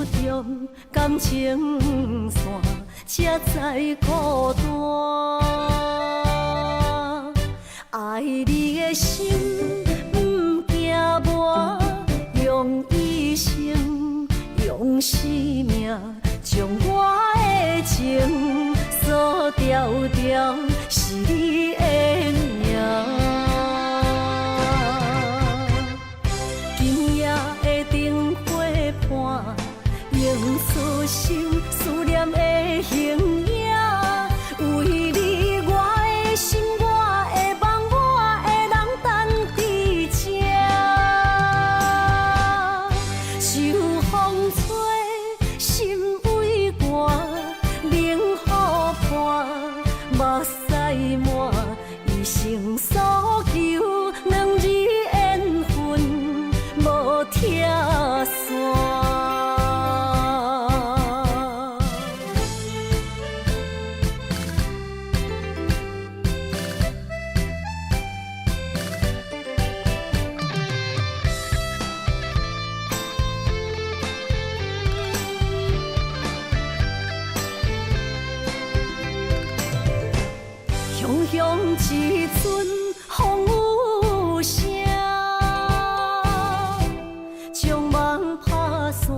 中，感情线才知孤单。爱你的心不惊磨，用一生用生命，将我的情锁条条，是你的名。今夜的灯火伴，映出心思念的形影。为你我的心，我的梦，我的人等伫这。秋风吹，心为寒，冷雨伴，目屎满，一生所求，两字缘分无拆散。雄雄一阵风雨声，将梦拍散，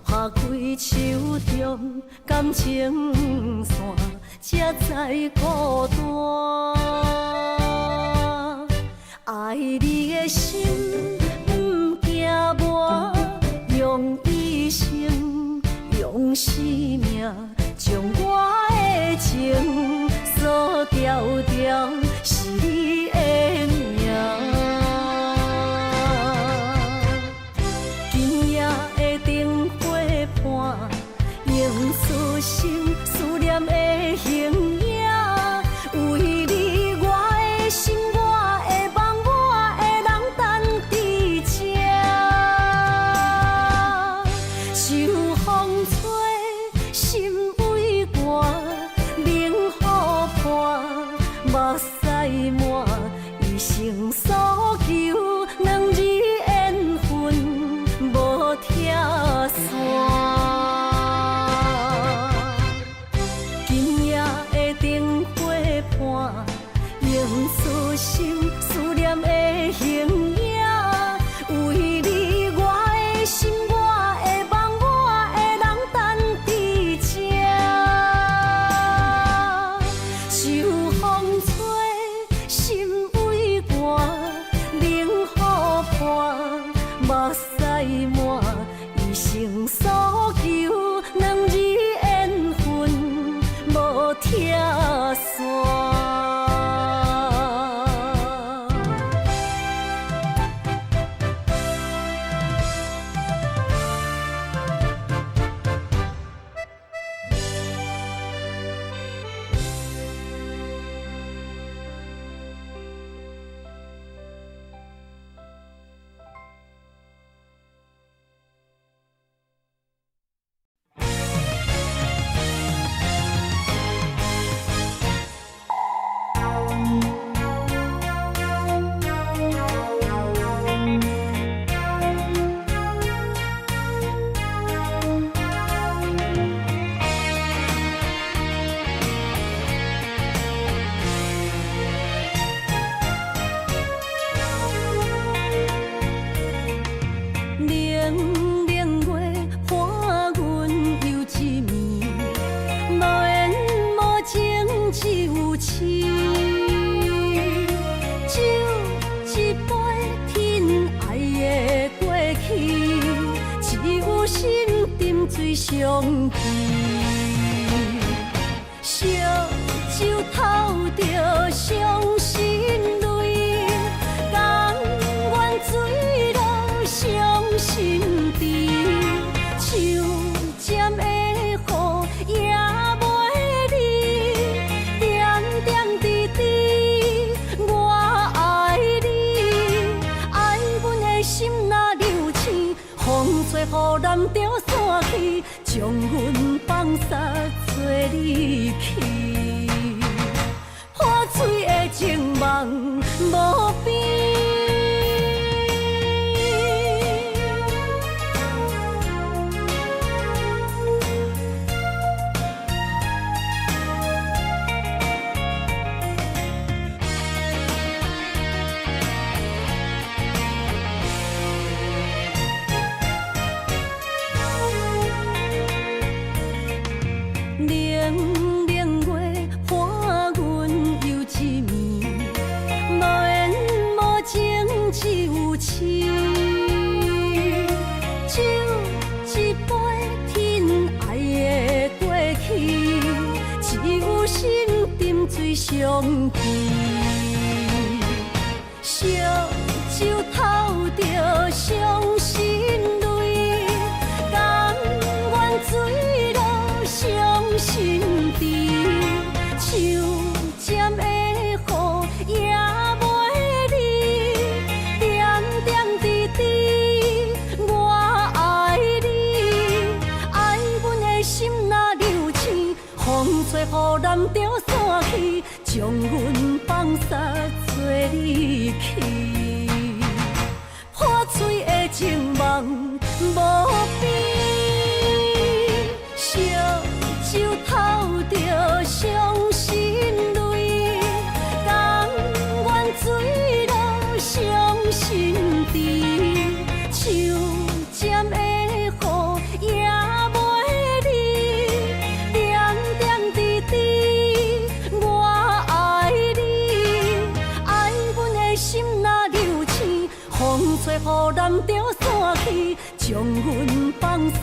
拍开手中感情线，才知孤单。爱你的心不惊磨，用一生用生命，将我的情锁条条，是你的名。今夜的灯火伴，映出心思念的形影。为你我的心，我的梦，我的人等伫这。秋风吹，心为寒，冷雨伴，目屎满，一生所求，两字缘分无拆散。今夜的灯火伴，映出心思念的形影。为你我的心，我的梦，我的人等伫这。秋风吹，心为寒，冷雨伴，目屎满，一生所求，两字缘分无拆散。冷冷月伴阮又一暝，无缘无情只有痴。酒一杯，疼爱的过去，只有心沉醉上去。烧酒透着伤心泪，甘愿醉落伤心地。手尖的雨也袂离，点点滴滴我爱你。爱阮的心若流星，风吹雨淋着散去，将阮放撒做离去。破碎的情梦无边。只有痴。酒一杯，天爱的过去，只有心沉醉上悲。烧酒透着伤心泪，甘愿醉落伤心地。手尖的雨也袂离，点点滴滴我爱你，爱阮的心若流星，风吹雨淋着散去，将阮放撒做离去。破碎的情梦无边，烧酒透着伤心泪，甘愿醉落伤心地。手尖的雨也袂离，点点滴滴我爱你，爱阮的心若流星，风吹雨淋着散去，将阮放撒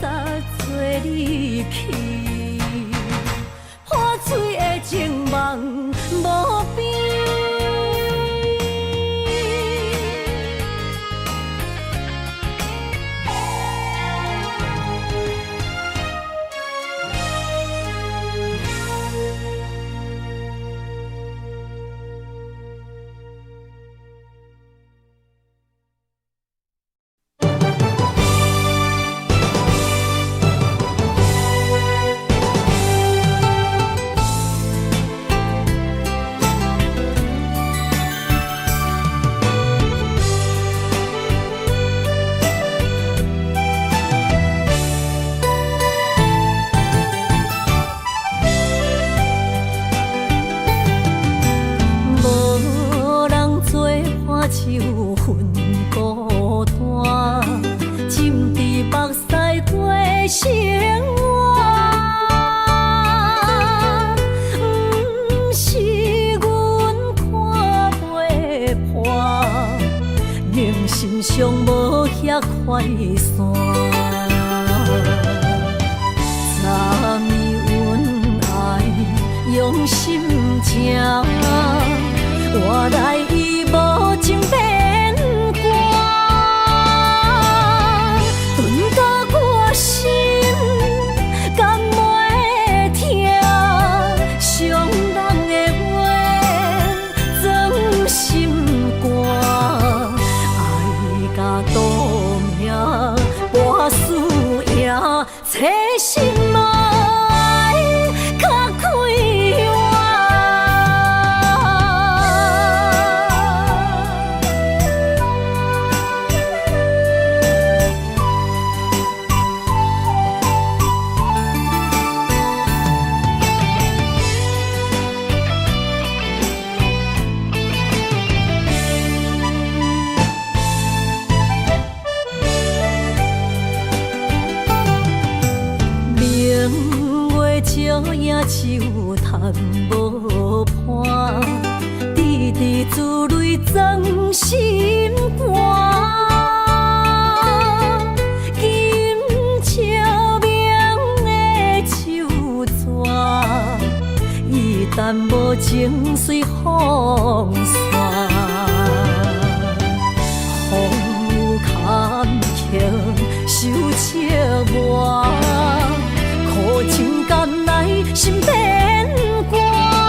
做离去。破碎的情梦无边。手分孤单，浸伫目屎过生活，不是阮看袂破，宁心上无遐快散。昨暝阮爱用心情，换来伊无情变卦，顿到我心甘袂听，伤人的话装心肝，爱甲度命跋输赢，找心爱较快活。照影手叹无伴，滴滴珠泪装心肝。金笑明的手纸，伊淡无情随风散。风雨坎坷受折磨，苦情甘来心变卦。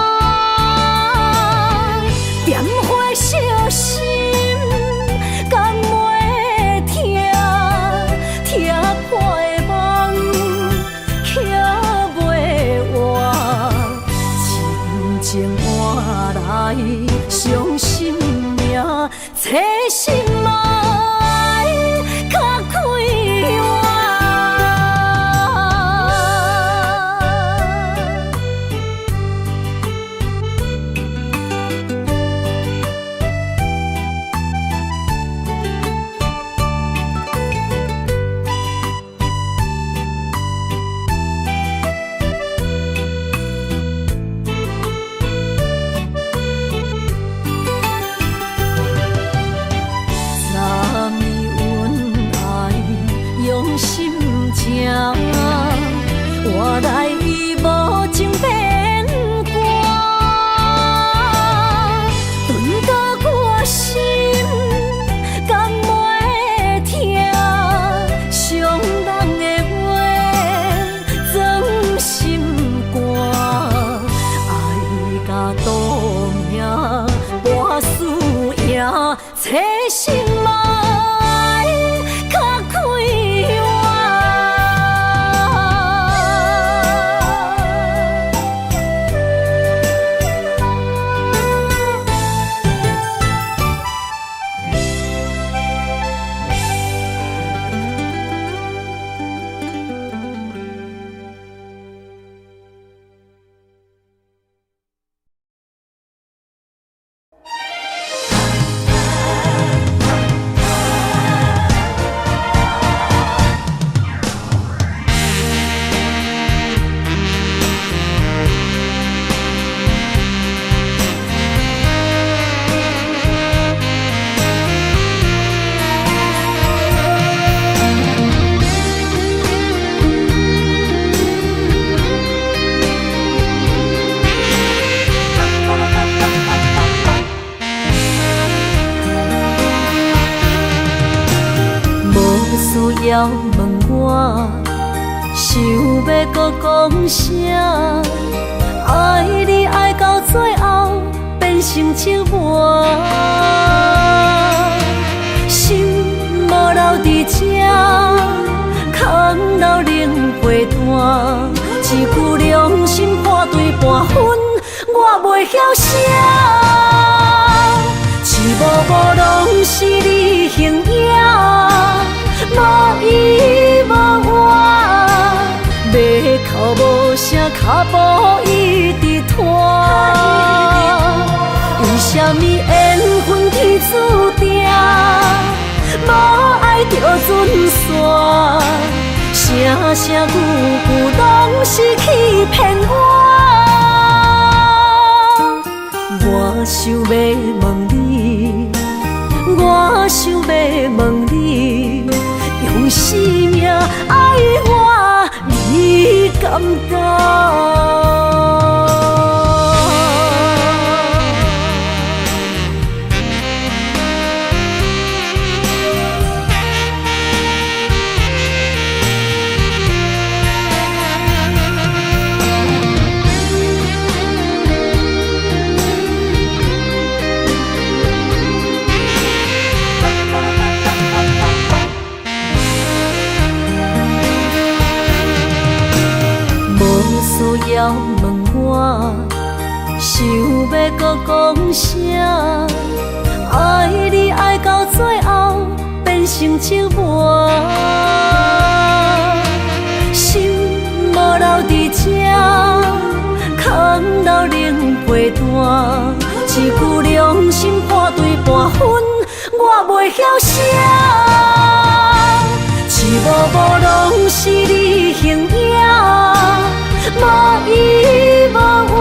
需要问我，想要搁讲啥？爱你爱到最后变成寂寞，心无留伫这，空留冷陪伴。一句良心半对半分，我袂晓写。一幕幕拢是你形影，无依无我，要哭无声，脚步一直拖。为什么缘分天注定，无爱就准线？声声句句拢是欺骗我。我想要问你，我想要问你，用生命爱我，你敢敢？需要问我，想要搁讲啥？爱你爱到最后变成寂寞，心无留伫这，空留冷陪伴。一句良心半对半分，我袂晓写。一幕幕拢是你形影，无依无我，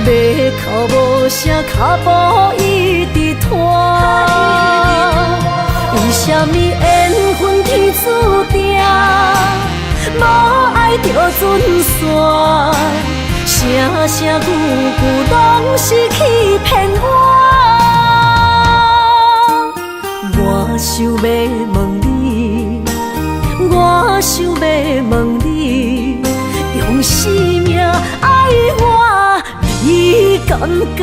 要哭无声，脚步一直拖。为什么缘分天注定，无爱就准线？声声句句拢是欺骗我。我想要问你，我想要问你，用生命爱我，你敢敢？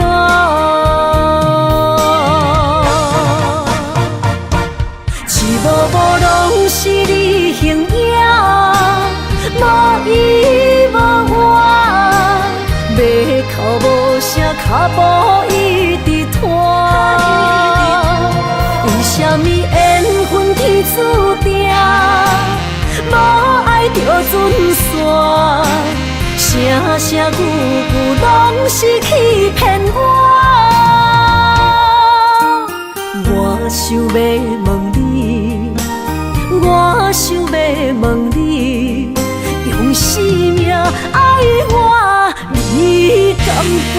一幕幕拢是你形影，无依无我，要哭无声，脚步一直拖。为什么缘分天注定，无爱就准线？声声句句拢是欺骗我。我想要问你，我想要问你，用生命爱我，你敢敢？